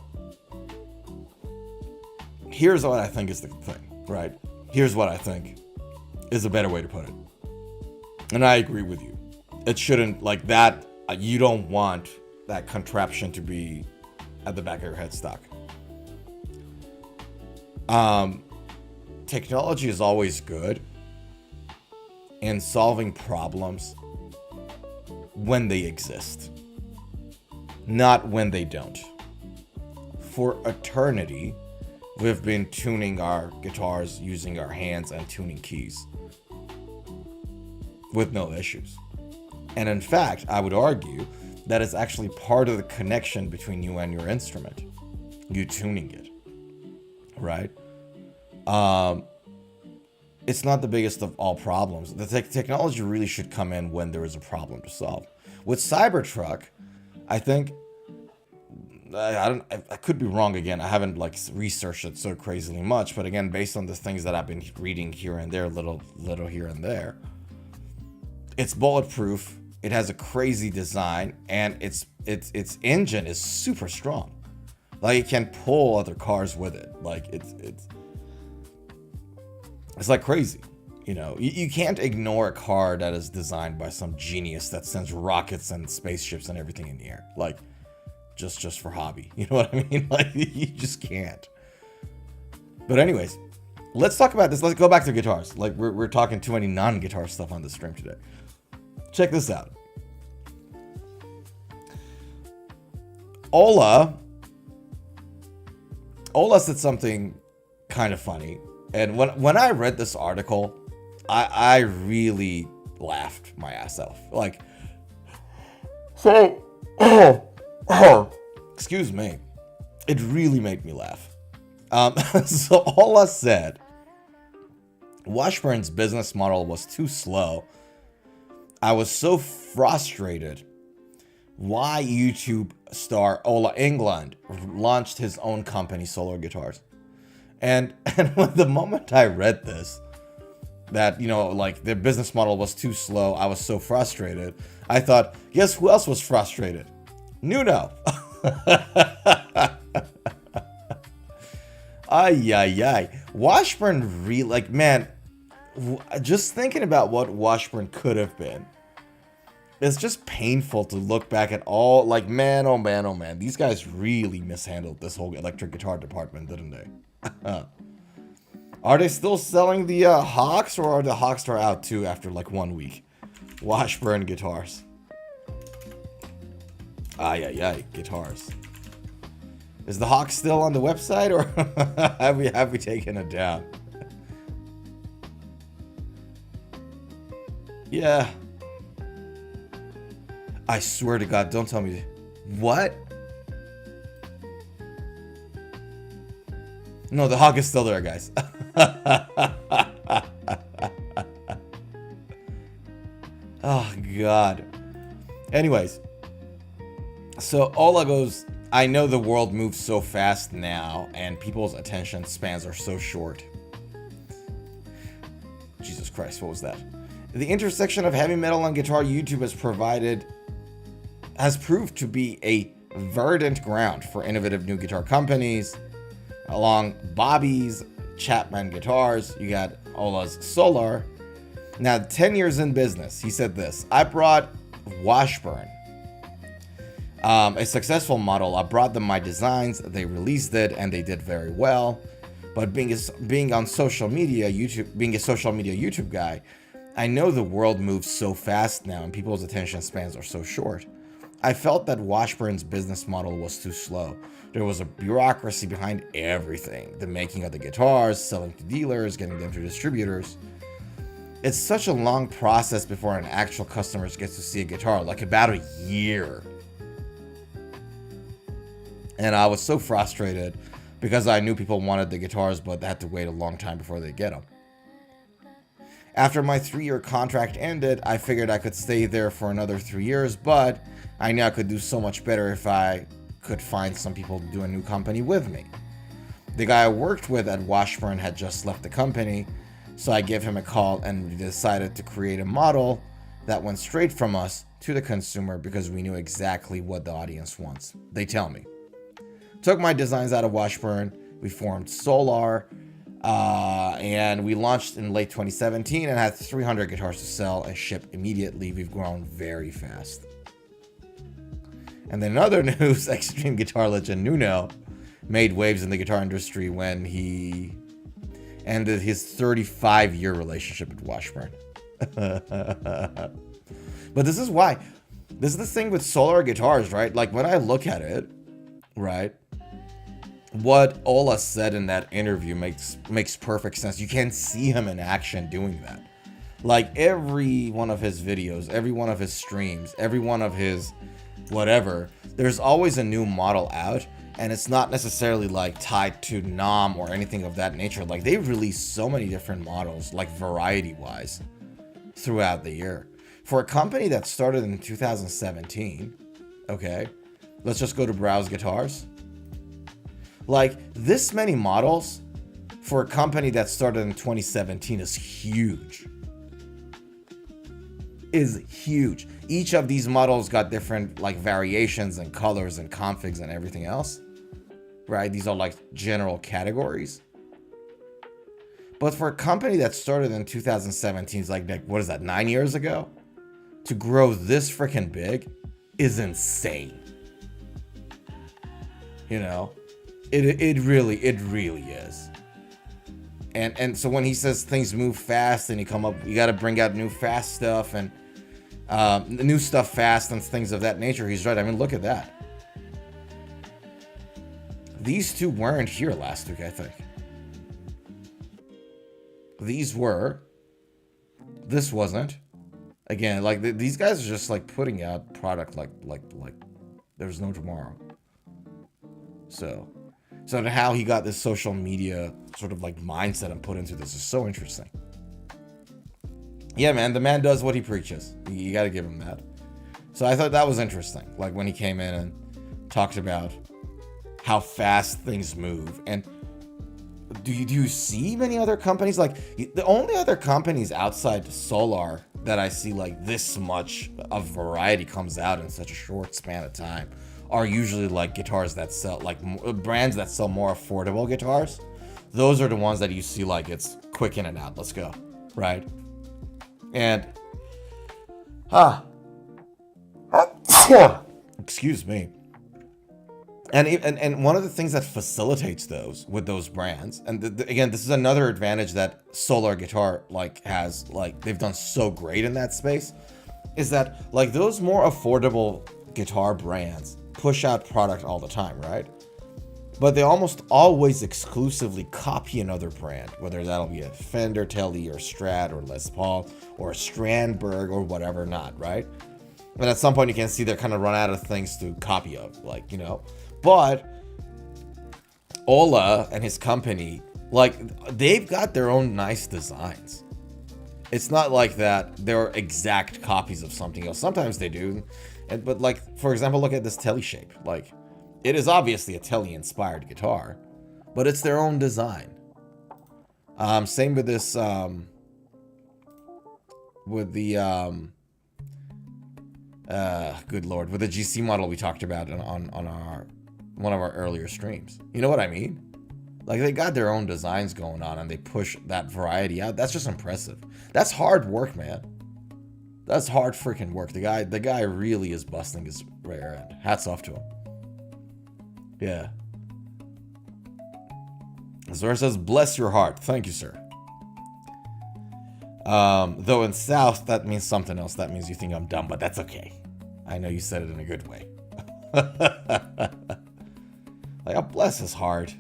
Here's what I think is the thing, right? Here's what I think is a better way to put it. And I agree with you. It shouldn't, like that, you don't want that contraption to be at the back of your headstock. Technology is always good in solving problems when they exist, not when they don't. For eternity, we've been tuning our guitars using our hands and tuning keys with no issues. And in fact, I would argue that it's actually part of the connection between you and your instrument. You tuning it, right? It's not the biggest of all problems. The technology really should come in when there is a problem to solve. With Cybertruck, I think, I could be wrong again. I haven't like researched it so crazily much, but again, based on the things that I've been reading here and there, little here and there, it's bulletproof. It has a crazy design, and its engine is super strong. Like, it can pull other cars with it. Like, it's like crazy. You know, you can't ignore a car that is designed by some genius that sends rockets and spaceships and everything in the air. Like, just for hobby. You know what I mean? Like, you just can't. But anyways, let's talk about this. Let's go back to guitars. Like, we're talking too many non-guitar stuff on the stream today. Check this out. Ola said something kind of funny. And when I read this article, I really laughed my ass off. Like, so, excuse me. It really made me laugh. So Ola said, Washburn's business model was too slow. I was so frustrated why YouTube star Ola England launched his own company, Solar Guitars. And when the moment I read this, that, you know, like their business model was too slow. I was so frustrated. I thought, guess who else was frustrated? Nuno. Ay, ay, ay. Washburn really, like, man, just thinking about what Washburn could have been. It's just painful to look back at all, like, man, oh man, oh man. These guys really mishandled this whole electric guitar department, didn't they? Are they still selling the Hawks, or are the Hawks out too after like 1 week? Washburn guitars. Ay, ay, ay, guitars. Is the Hawk still on the website, or have we taken it down? Yeah. I swear to God, don't tell me. What? No, the Hawk is still there, guys. Oh, God. Anyways. So Ola goes, I know the world moves so fast now, and people's attention spans are so short. Jesus Christ, what was that? The intersection of heavy metal and guitar YouTube has proved to be a verdant ground for innovative new guitar companies. Along Bobby's Chapman guitars, you got Ola's Solar. Now, 10 years in business, he said this: I brought Washburn, a successful model. I brought them my designs, they released it, and they did very well. But being on social media, being a social media YouTube guy, I know the world moves so fast now and people's attention spans are so short. I felt that Washburn's business model was too slow. There was a bureaucracy behind everything. The making of the guitars, selling to dealers, getting them to distributors. It's such a long process before an actual customer gets to see a guitar, like about a year. And I was so frustrated because I knew people wanted the guitars, but they had to wait a long time before they get them. After my 3-year contract ended, I figured I could stay there for another 3 years, but I knew I could do so much better if I could find some people to do a new company with me. The guy I worked with at Washburn had just left the company, so I gave him a call and we decided to create a model that went straight from us to the consumer because we knew exactly what the audience wants. They tell me. Took my designs out of Washburn, we formed Solar, and we launched in late 2017 and had 300 guitars to sell and ship immediately. We've grown very fast. And then in other news, extreme guitar legend Nuno made waves in the guitar industry when he ended his 35-year relationship with Washburn. But this is why. This is the thing with Solar guitars, right? Like when I look at it, right? What Ola said in that interview makes perfect sense. You can see him in action doing that. Like every one of his videos, every one of his streams, every one of his whatever, there's always a new model out, and it's not necessarily like tied to NAMM or anything of that nature. Like they've released so many different models, like variety wise, throughout the year. For a company that started in 2017, okay, let's just go to Browse Guitars. Like this many models for a company that started in 2017 is huge. Is huge. Each of these models got different like variations and colors and configs and everything else, right? These are like general categories. But for a company that started in 2017, it's like what is that, 9 years ago? To grow this freaking big is insane. You know? It really is. And so when he says things move fast and you got to bring out new fast stuff and new stuff fast and things of that nature, he's right. I mean, look at that. These two weren't here last week, I think. These were. This wasn't. Again, like these guys are just like putting out product like there's no tomorrow. So how he got this social media sort of like mindset and put into this is so interesting. Yeah, man, the man does what he preaches. You got to give him that. So I thought that was interesting. Like when he came in and talked about how fast things move. And do you see many other companies? Like, the only other companies outside Solar that I see like this much of variety comes out in such a short span of time are usually like guitars that sell, like brands that sell more affordable guitars. Those are the ones that you see like it's quick in and out, let's go, right? And excuse me. And one of the things that facilitates those with those brands, and again, this is another advantage that Solar Guitar like has, like they've done so great in that space, is that like those more affordable guitar brands push out product all the time, right? But they almost always exclusively copy another brand, whether that'll be a Fender, Tele, or Strat, or Les Paul, or a Strandberg, or whatever not, right? And at some point you can see they're kind of run out of things to copy of, like, you know. But Ola and his company, like, they've got their own nice designs. It's not like that they're exact copies of something else. Sometimes they do. But, like, for example, look at this Tele shape. Like, it is obviously a Tele-inspired guitar, but it's their own design. Same with this, with the, good lord, with the GC model we talked about on our one of our earlier streams. You know what I mean? Like, they got their own designs going on and they push that variety out. That's just impressive. That's hard work, man. That's hard freaking work. The guy really is busting his rear end. Hats off to him. Yeah. Zora says, bless your heart. Thank you, sir. Though in South, that means something else. That means you think I'm dumb, but that's okay. I know you said it in a good way. Like, oh, bless his heart.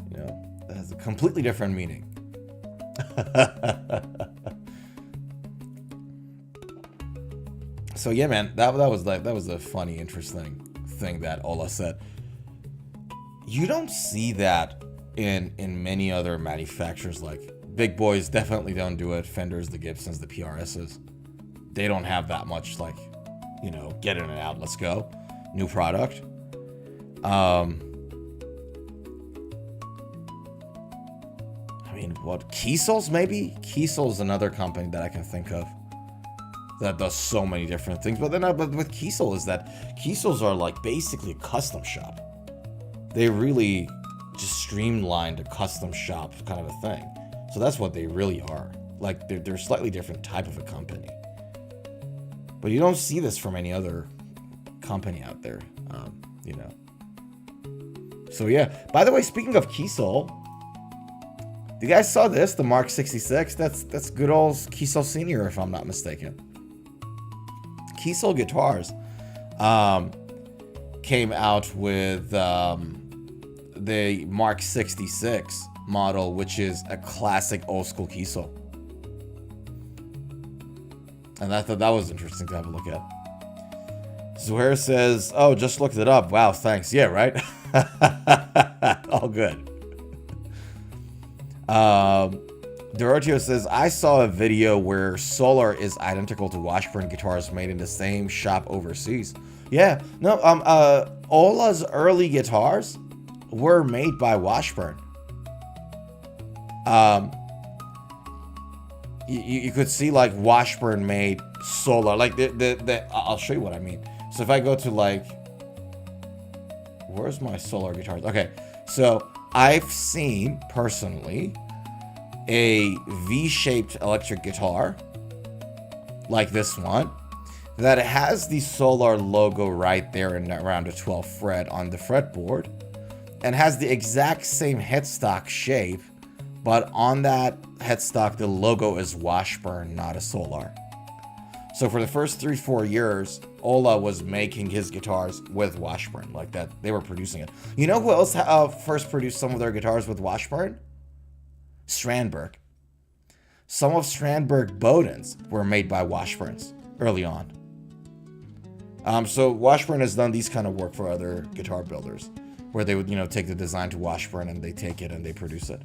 You know, that has a completely different meaning. So yeah, man, that was a funny, interesting thing that Ola said. You don't see that in many other manufacturers. Like, big boys definitely don't do it. Fenders, the Gibsons, the PRSs, they don't have that much, like, you know, get in and out, let's go, new product. I mean, what, Kiesel's maybe? Kiesel's another company that I can think of that does so many different things. But then, but with Kiesel is that Kiesels are like basically a custom shop. They really just streamlined a custom shop kind of a thing. So that's what they really are. Like, they're a slightly different type of a company. But you don't see this from any other company out there, you know. So yeah. By the way, speaking of Kiesel, you guys saw this, the Mark 66? That's good old Kiesel Senior, if I'm not mistaken. Kiesel Guitars came out with the Mark 66 model, which is a classic old school Kiesel. And I thought that was interesting to have a look at. Zuhair says, oh, just looked it up. Wow, thanks. Yeah, right? All good. Dorotio says, I saw a video where Solar is identical to Washburn guitars made in the same shop overseas. Yeah, no, Ola's early guitars were made by Washburn. You could see like Washburn made Solar, like I'll show you what I mean. So if I go to like, where's my Solar guitars? Okay, so I've seen personally a V-shaped electric guitar like this one that has the Solar logo right there and around the 12th fret on the fretboard, and has the exact same headstock shape, but on that headstock the logo is Washburn, not a Solar. So for the first 3-4 years, Ola was making his guitars with Washburn, like that. They were producing it. You know who else first produced some of their guitars with Washburn? Strandberg. Some of Strandberg Bowdens were made by Washburns early on. So Washburn has done these kind of work for other guitar builders, where they would, you know, take the design to Washburn and they take it and they produce it.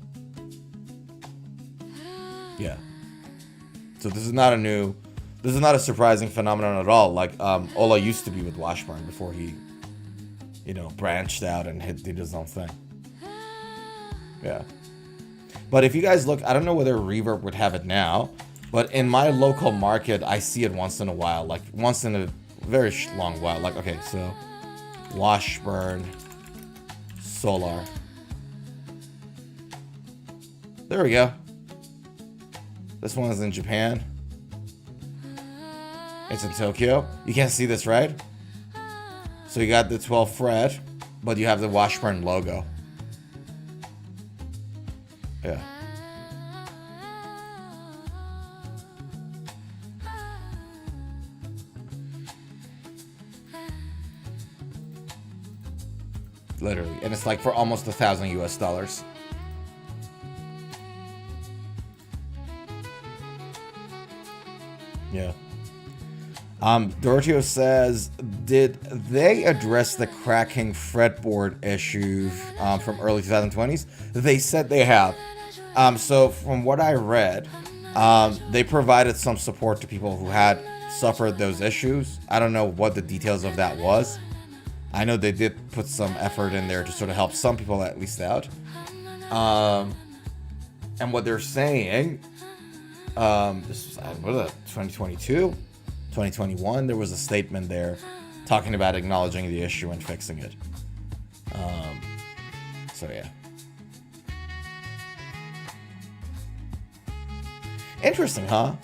Yeah. So this is not a surprising phenomenon at all. Like, Ola used to be with Washburn before he, you know, branched out and did his own thing. Yeah. But if you guys look, I don't know whether Reverb would have it now, but in my local market, I see it once in a while, like once in a very long while. Like, okay, so Washburn Solar. There we go. This one is in Japan. It's in Tokyo. You can't see this, right? So you got the 12th fret, but you have the Washburn logo. Yeah. Literally. And it's like for almost $1,000 US. Yeah. Doroteo says, did they address the cracking fretboard issue from early 2020s? They said they have. So from what I read, they provided some support to people who had suffered those issues. I don't know what the details of that was. I know they did put some effort in there to sort of help some people at least out. And what they're saying, this was, what is that, 2022? 2021, there was a statement there talking about acknowledging the issue and fixing it. So yeah. Interesting, huh?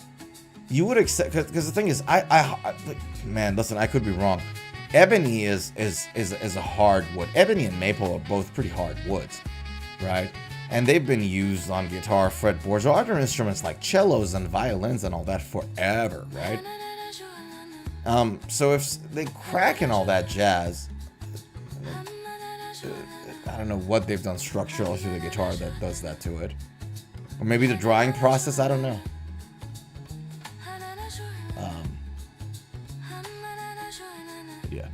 You would accept, because the thing is, I man, listen, I could be wrong. Ebony is a hard wood. Ebony and maple are both pretty hard woods, right? And they've been used on guitar fretboards or other instruments like cellos and violins and all that forever, right? So if they crack and all that jazz, I don't know what they've done structurally to the guitar that does that to it. Or maybe the drying process, I don't know. Yeah.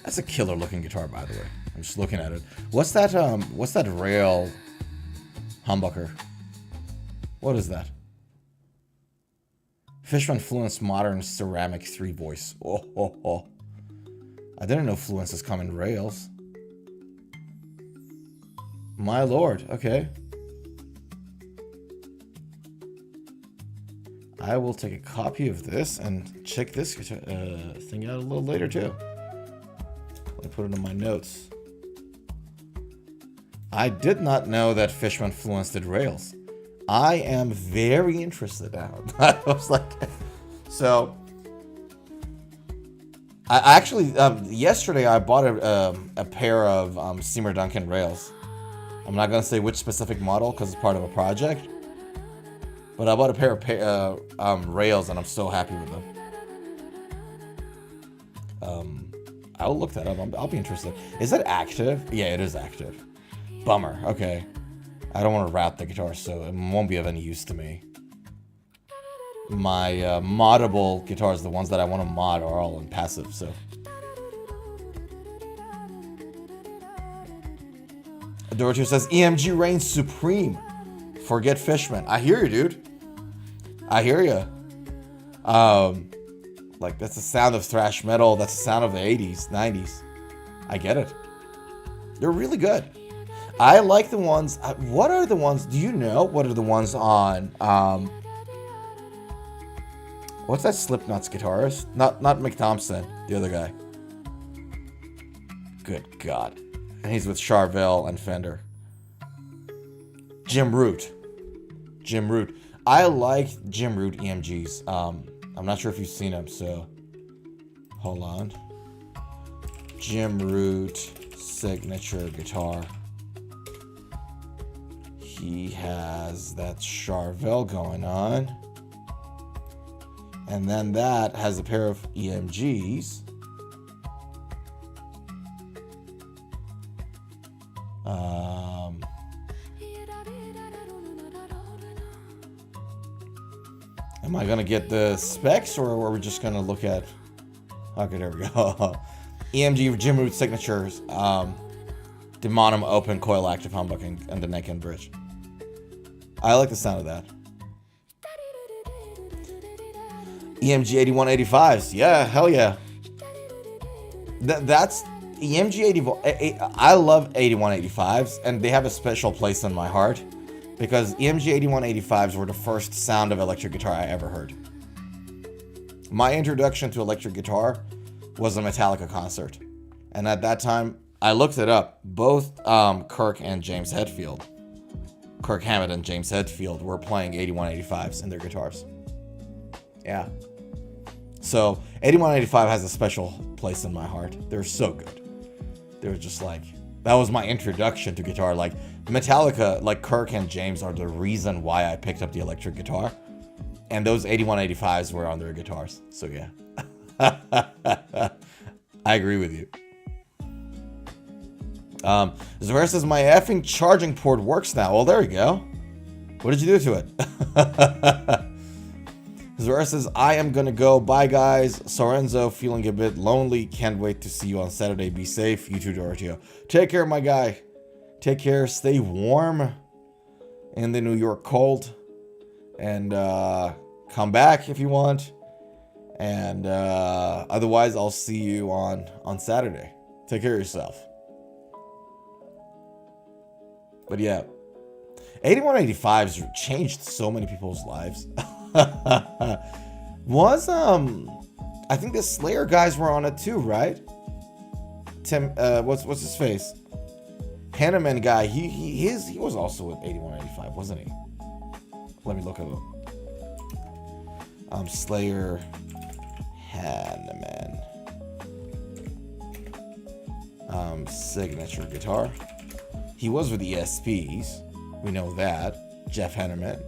That's a killer looking guitar, by the way. I'm just looking at it. What's that rail humbucker? What is that? Fishman Fluence Modern Ceramic 3 voice. Oh. I didn't know Fluences come in rails. My lord, okay. I will take a copy of this and check this thing out a little later too. Let me put it in my notes. I did not know that Fishman Fluence did rails. I am very interested now. I was like, so. I actually yesterday I bought a pair of Seymour Duncan rails. I'm not gonna say which specific model because it's part of a project. But I bought a pair of rails and I'm so happy with them. I'll look that up. I'll be interested. Is that active? Yeah, it is active. Bummer. Okay. I don't want to route the guitar, so it won't be of any use to me. My moddable guitars, the ones that I want to mod, are all in passive, so. Dorothy says, EMG reigns supreme. Forget Fishman. I hear you, dude. I hear you. Like, that's the sound of thrash metal. That's the sound of the 80s, 90s. I get it. They're really good. I like the ones... what are the ones... Do you know what are the ones on... what's that Slipknot's guitarist? Not Mick Thompson. The other guy. Good God. And he's with Charvel and Fender. Jim Root. I like Jim Root EMGs. I'm not sure if you've seen them, so hold on. Jim Root signature guitar. He has that Charvel going on. And then that has a pair of EMGs. Am I going to get the specs, or are we just going to look at... Okay, there we go. EMG Jim Root signatures. Demonum open coil active humbucking and the neck and bridge. I like the sound of that. EMG 8185s. Yeah, hell yeah. That's EMG 80, I love 8185s, and they have a special place in my heart because EMG 8185s were the first sound of electric guitar I ever heard. My introduction to electric guitar was a Metallica concert, and at that time, I looked it up. Both Kirk and James Hetfield, Kirk Hammett and James Hetfield, were playing 8185s in their guitars. Yeah. So 8185 has a special place in my heart. They're so good. They're just like, that was my introduction to guitar. Like Metallica, like Kirk and James are the reason why I picked up the electric guitar. And those 8185s were on their guitars. So yeah. I agree with you. Zora says, my effing charging port works now. Well, there you go. What did you do to it? Zora says, I am gonna go. Bye, guys. Sorenzo, feeling a bit lonely. Can't wait to see you on Saturday. Be safe. You too, Doroteo. Take care, my guy. Take care. Stay warm in the New York cold. And come back if you want. And otherwise, I'll see you on Saturday. Take care of yourself. But yeah, 8185s changed so many people's lives. I think the Slayer guys were on it too, right? Tim, what's his face? Hanneman guy. He was also with 8185, wasn't he? Let me look at him. Slayer Hanneman. Signature guitar. He was with the ESPs. We know that. Jeff Hanneman.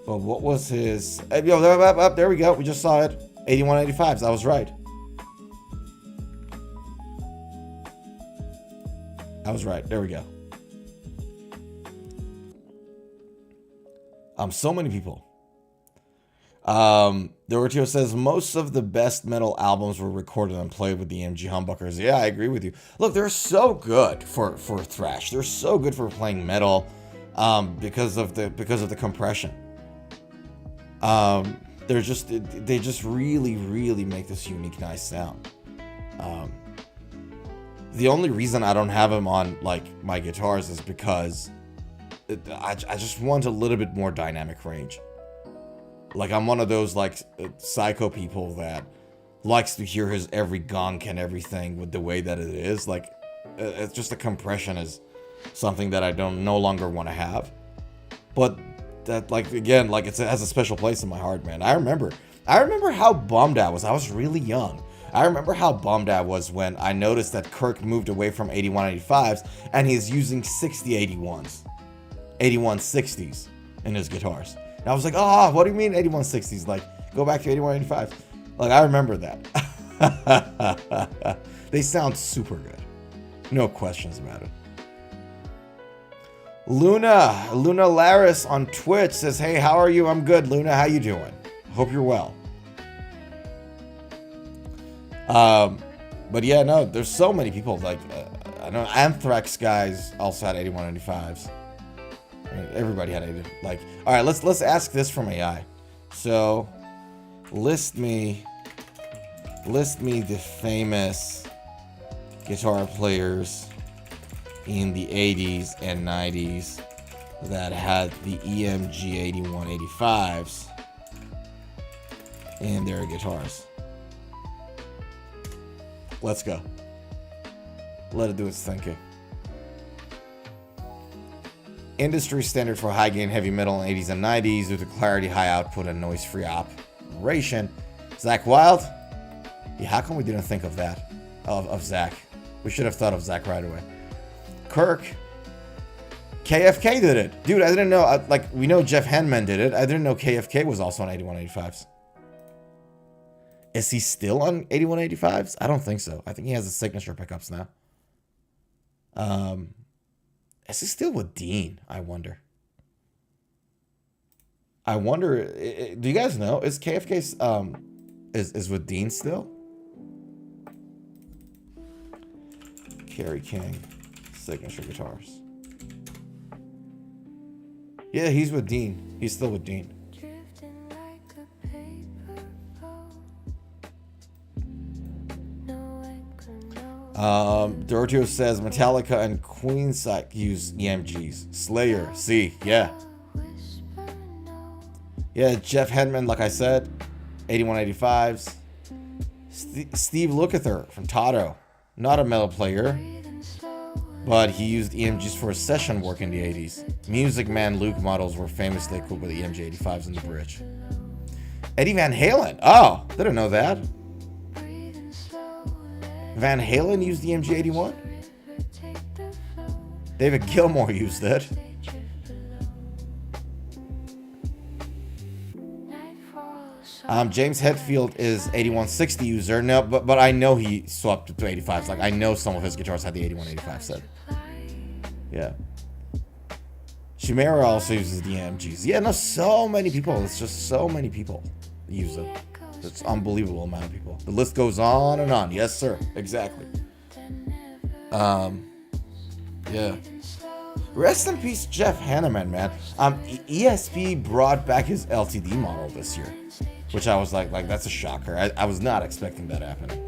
But what was his... there we go. We just saw it. 8185s. I was right. I was right. There we go. So many people. Doroteo says, most of the best metal albums were recorded and played with the EMG humbuckers. Yeah, I agree with you. Look, they're so good for thrash. They're so good for playing metal because of the compression. They just really make this unique, nice sound. The only reason I don't have them on like my guitars is because I just want a little bit more dynamic range. Like I'm one of those like psycho people that likes to hear his every gong and everything with the way that it is. Like it's just the compression is something that I no longer want to have. But that, like, again, like it has a special place in my heart, man. I remember how bummed I was. I was really young. I remember how bummed I was when I noticed that Kirk moved away from 8185s and he's using 6081s, 8160s in his guitars. And I was like, oh, what do you mean 8160s? Like, go back to 8185s. Like, I remember that. They sound super good. No questions about it. Luna Laris on Twitch says, hey, how are you? I'm good, Luna. How you doing? Hope you're well. But yeah, no, there's so many people. Like, I know Anthrax guys also had 8195s. I mean, everybody had 80. Like, all right, let's ask this from AI. So, list me the famous guitar players in the 80s and 90s that had the EMG 8185s in their guitars. Let's go. Let it do its thinking. Industry standard for high gain heavy metal in 80s and 90s due to clarity, high output, and noise-free operation. Zach Wild? Yeah, how come we didn't think of that? Of Zach. We should have thought of Zach right away. Kirk. KFK did it. Dude, I didn't know. Like, we know Jeff Hanneman did it. I didn't know KFK was also on 8185s. Is he still on 8185s? I don't think so. I think he has the signature pickups now. Is he still with Dean? I wonder. Do you guys know? Is KFK's is with Dean still? Kerry King, signature guitars. Yeah, he's with Dean. He's still with Dean. Doroteo says Metallica and Queen use EMGs. Slayer, see, yeah. Yeah, Jeff Hedman, like I said, 8185s. Steve Lukather from Toto, not a metal player, but he used EMGs for his session work in the 80s. Music Man Luke models were famously equipped with EMG 85s in the bridge. Eddie Van Halen, oh, didn't know that. Van Halen used the MG81? David Gilmour used it. James Hetfield is 8160 user. No, but I know he swapped to 85s. Like, I know some of his guitars had the 8185 set. Yeah. Chimera also uses the MGs. Yeah, no, so many people. It's just so many people use it. It's an unbelievable amount of people. The list goes on and on. Yes, sir. Exactly. Yeah. Rest in peace, Jeff Hanneman, man. ESP brought back his LTD model this year, which I was like that's a shocker. I was not expecting that happening.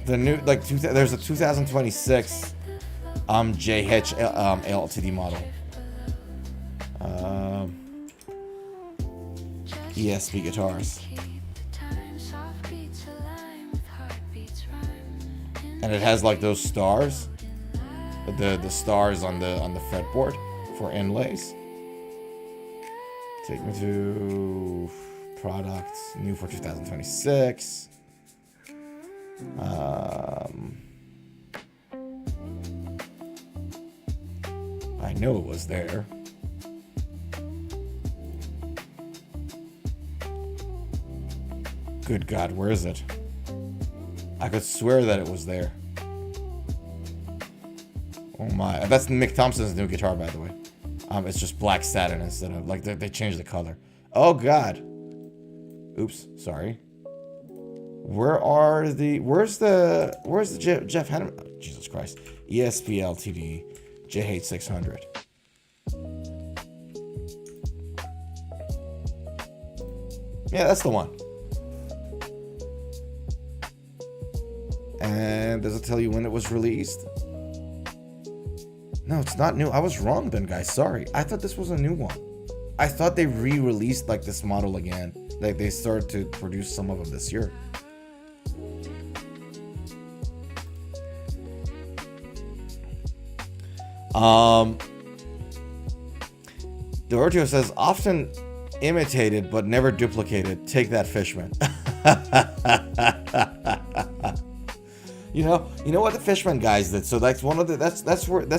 The new there's a 2026 JH LTD model. ESP guitars. And it has like those stars. The stars on the fretboard for inlays. Take me to products new for 2026. I know it was there. Good God, where is it? I could swear that it was there. Oh my, that's Mick Thompson's new guitar, by the way. It's just black satin instead of, like, they changed the color. Oh God. Oops, sorry. Where's the Jeff Hanneman? Oh, Jesus Christ. ESP LTD JH600. Yeah, that's the one. And does it tell you when it was released? No, it's not new. I was wrong then, guys. Sorry. I thought this was a new one. I thought they re-released like this model again. Like they started to produce some of them this year. Doroteo says often imitated but never duplicated. Take that, Fishman. You know what the Fishman guys did. So that's one of the that's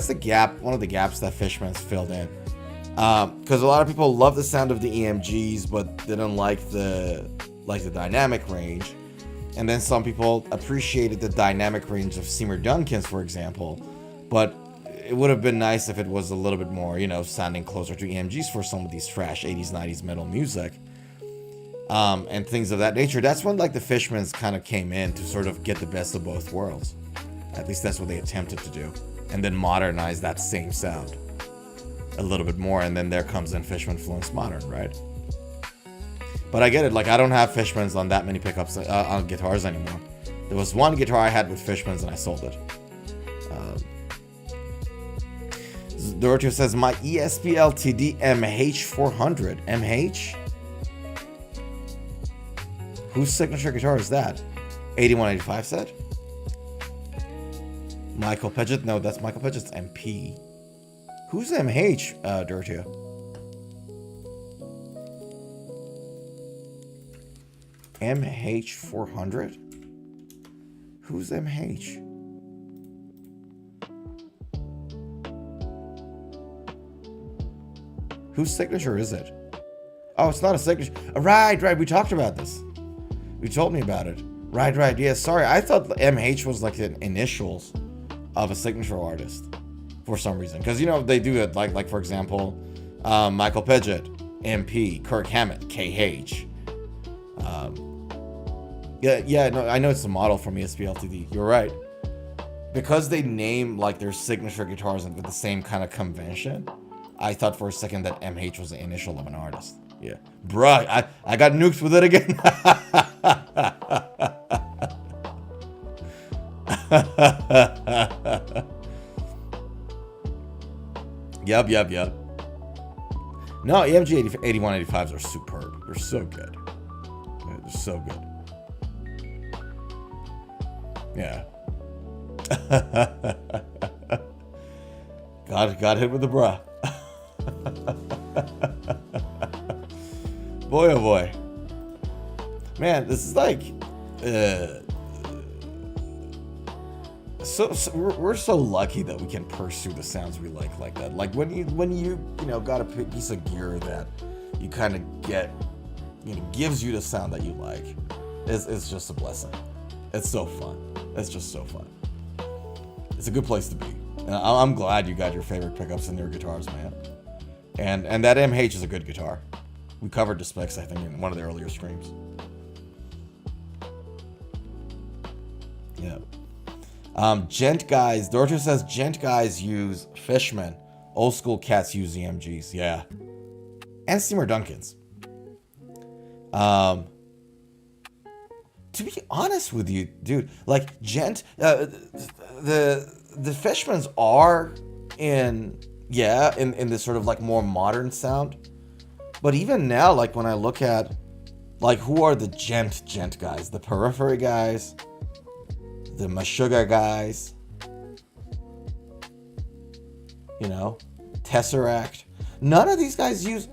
the gap. One of the gaps that Fishman's filled in. Because a lot of people love the sound of the EMGs, but didn't like the dynamic range. And then some people appreciated the dynamic range of Seymour Duncan's, for example. But it would have been nice if it was a little bit more, sounding closer to EMGs for some of these trash 80s, 90s metal music. And things of that nature. That's when the Fishmans kind of came in to sort of get the best of both worlds. At least that's what they attempted to do. And then modernize that same sound a little bit more. And then there comes in Fishman Fluence Modern, right? But I get it. I don't have Fishmans on that many pickups on guitars anymore. There was one guitar I had with Fishmans and I sold it. Doroteo says, my ESP LTD MH400. MH? Whose signature guitar is that? 8185 set? Michael Pidgeot? No, that's Michael Pidgeot's MP. Who's MH, Doroteo? MH400? Who's MH? Whose signature is it? Oh, it's not a signature. Right, we talked about this. You told me about it. Right, yeah, sorry. I thought MH was like the initials of a signature artist for some reason. Because, they do it like for example, Michael Pidgeot, MP, Kirk Hammett, KH. No, I know it's a model from ESP LTD. You're right. Because they name their signature guitars with the same kind of convention, I thought for a second that MH was the initial of an artist. Yeah. Bruh, I got nuked with it again. Yep. No, AMG 8185s are superb. They're so good. They're so good. Yeah. got hit with the bruh. Boy, oh boy. Man, this is like... So we're so lucky that we can pursue the sounds we like that. Like when you got a piece of gear that you kind of get, gives you the sound that you like. It's just a blessing. It's so fun. It's just so fun. It's a good place to be. And I'm glad you got your favorite pickups in your guitars, man. And that MH is a good guitar. We covered the specs, I think, in one of the earlier streams. Yeah. Djent guys, Dorothy says Djent guys use Fishman. Old school cats use EMGs. Yeah. And Seymour Duncans. To be honest with you, dude, like Djent, the Fishmans are in this sort of like more modern sound. But even now, like when I look at, like, who are the Djent guys? The Periphery guys, the Meshuggah guys, Tesseract. None of these guys use.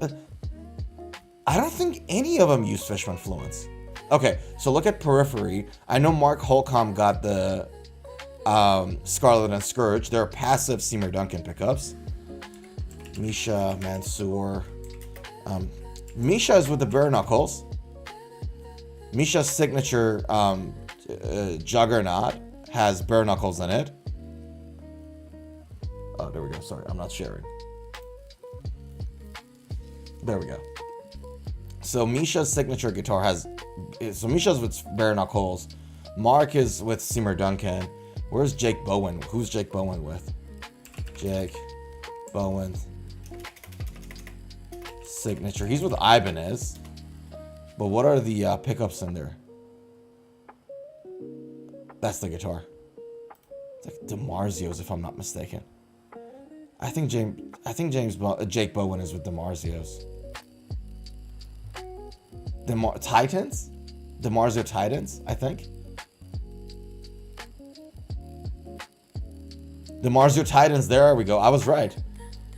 I don't think any of them use Fishman Fluence. Okay, so look at Periphery. I know Mark Holcomb got the Scarlet and Scourge. They're passive Seymour Duncan pickups. Misha, Mansour. Misha is with the bare knuckles. Misha's signature Juggernaut has bare knuckles in it. Oh, there we go. Sorry, I'm not sharing. There we go. So Misha's signature guitar has... So Misha's with bare knuckles. Mark is with Seymour Duncan. Where's Jake Bowen? Who's Jake Bowen with? Jake Bowen. Signature. He's with Ibanez. But what are the pickups in there? That's the guitar. It's like DiMarzio's, if I'm not mistaken. I think Jake Bowen is with DiMarzio's. Titans? DiMarzio Titans, I think. DiMarzio Titans, there we go. I was right.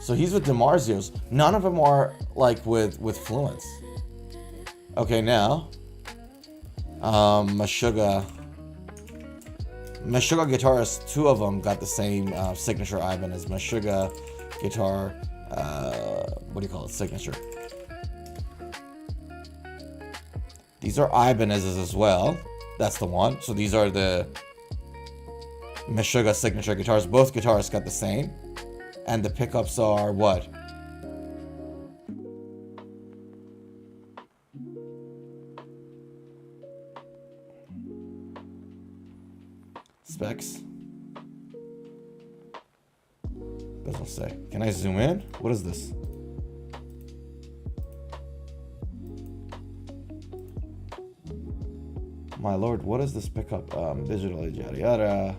So he's with DiMarzio's. None of them are like with Fluence. Okay, now. Meshuggah guitarists, two of them got the same signature Ibanez. Meshuggah guitar, what do you call it? Signature. These are Ibanez's as well. That's the one. So these are the Meshuggah signature guitars. Both guitarists got the same. And the pickups are what? Specs. Doesn't say. Can I zoom in? What is this? My lord, what is this pickup? Digital, yada yada.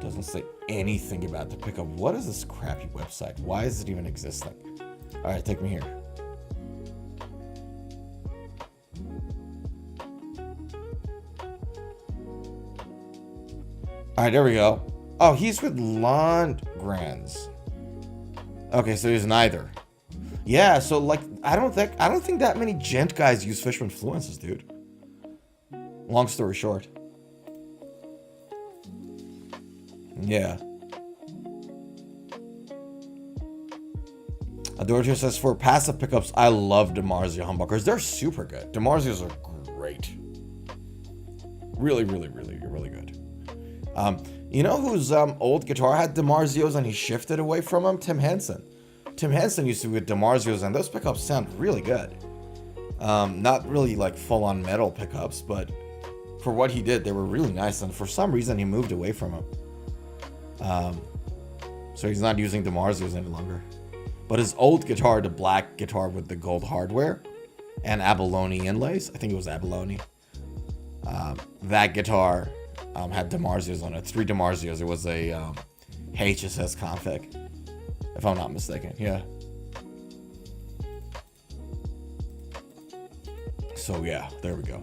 Doesn't say anything about the pickup. What is this crappy website? Why is it even existing? All right, take me here. All right, there we go. Oh, he's with Lundgren's. Okay, so he's neither. Yeah, so like I don't think that many Djent guys use Fishman Fluences, dude. Long story short. Yeah. Adorjo says, for passive pickups, I love DiMarzio humbuckers. They're super good. DiMarzios are great. Really, really, really, really good. You know whose old guitar had DiMarzios and he shifted away from them? Tim Henson. Tim Henson used to be with DiMarzios, and those pickups sound really good. Not really like full-on metal pickups, but for what he did, they were really nice. And for some reason, he moved away from them. So he's not using DiMarzios any longer. But his old guitar, the black guitar with the gold hardware and abalone inlays, I think it was abalone. That guitar had DiMarzios on it. 3 DiMarzios. It was a HSS config, if I'm not mistaken. Yeah. So yeah, there we go.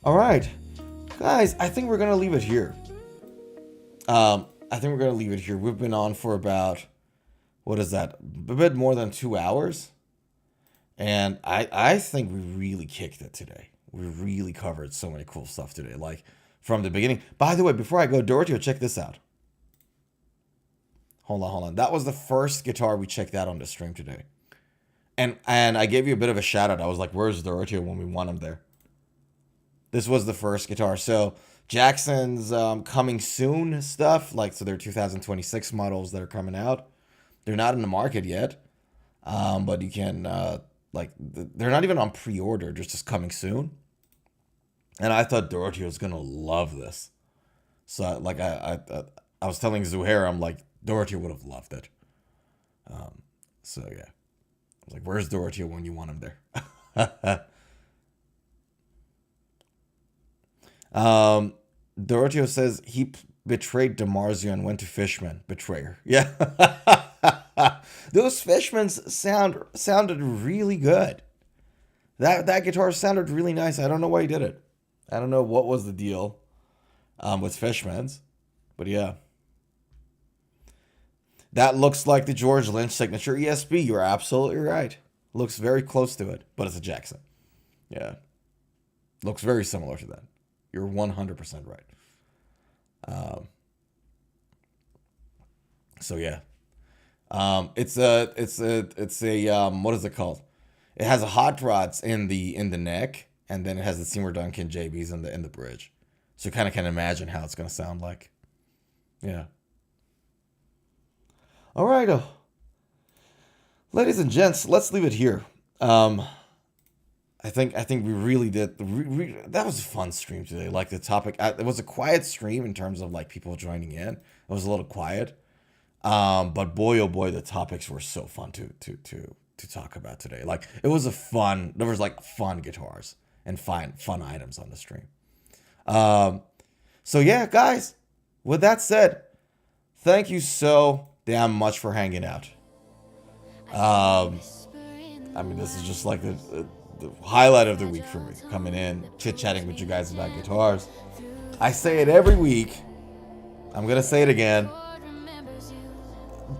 All right, guys, I think we're gonna leave it here. We've been on for about, what is that? A bit more than 2 hours. And I think we really kicked it today. We really covered so many cool stuff today, like from the beginning. By the way, before I go, Dorothy, check this out. Hold on. That was the first guitar we checked out on the stream today. And I gave you a bit of a shout out. I was like, where's Dorothy when we want him there? This was the first guitar. So Jackson's coming soon stuff, like, so they're 2026 models that are coming out. They're not in the market yet, but you can, they're not even on pre-order, just coming soon. And I thought Dorothy was going to love this. So, like, I was telling Zuhair, I'm like, Dorothy would have loved it. So, yeah. I was like, where's Dorothy when you want him there? Dorothy says he betrayed DiMarzio and went to Fishman. Betrayer. Yeah. Those Fishmans sounded really good. That guitar sounded really nice. I don't know why he did it. I don't know what was the deal with Fishmans. But yeah. That looks like the George Lynch signature ESP. You're absolutely right. Looks very close to it, but it's a Jackson. Yeah. Looks very similar to that. You're 100% right. So yeah. It's a what is it called? It has a hot rods in the neck, and then it has the Seymour Duncan JBs in the bridge. So you kind of can imagine how it's gonna sound like. Yeah. All right, ladies and gents, let's leave it here. I think we really did. That was a fun stream today. Like the topic, it was a quiet stream in terms of like people joining in. It was a little quiet, but boy, oh boy, the topics were so fun to talk about today. Like it was there was like fun guitars and fun items on the stream. So yeah, guys, with that said, thank you so damn much for hanging out. I mean, this is just like the highlight of the week for me, coming in, chit-chatting with you guys about guitars. I say it every week. I'm gonna say it again.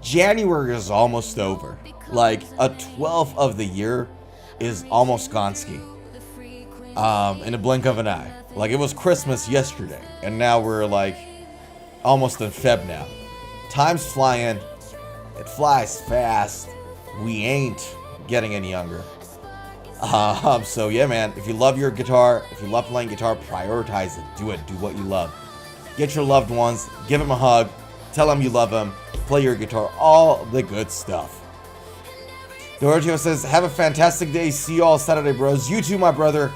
January is almost over. Like a 12th of the year is almost gone ski. In a blink of an eye. Like it was Christmas yesterday, and now we're like almost in Feb now. Time's flying. It flies fast. We ain't getting any younger. So yeah, man, if you love your guitar, if you love playing guitar, prioritize it. Do what you love. Get your loved ones, give them a hug, tell them you love them, play your guitar, all the good stuff. Giorgio says, have a fantastic day. See you all Saturday, bros. You too, my brother.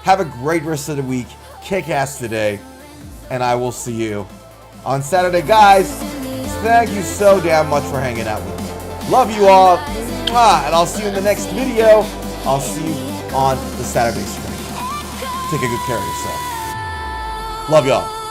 Have a great rest of the week. Kick ass today. And I will see you on Saturday. Guys, thank you so damn much for hanging out with me. Love you all. And I'll see you in the next video. I'll see you on the Saturday stream. Take a good care of yourself. Love y'all.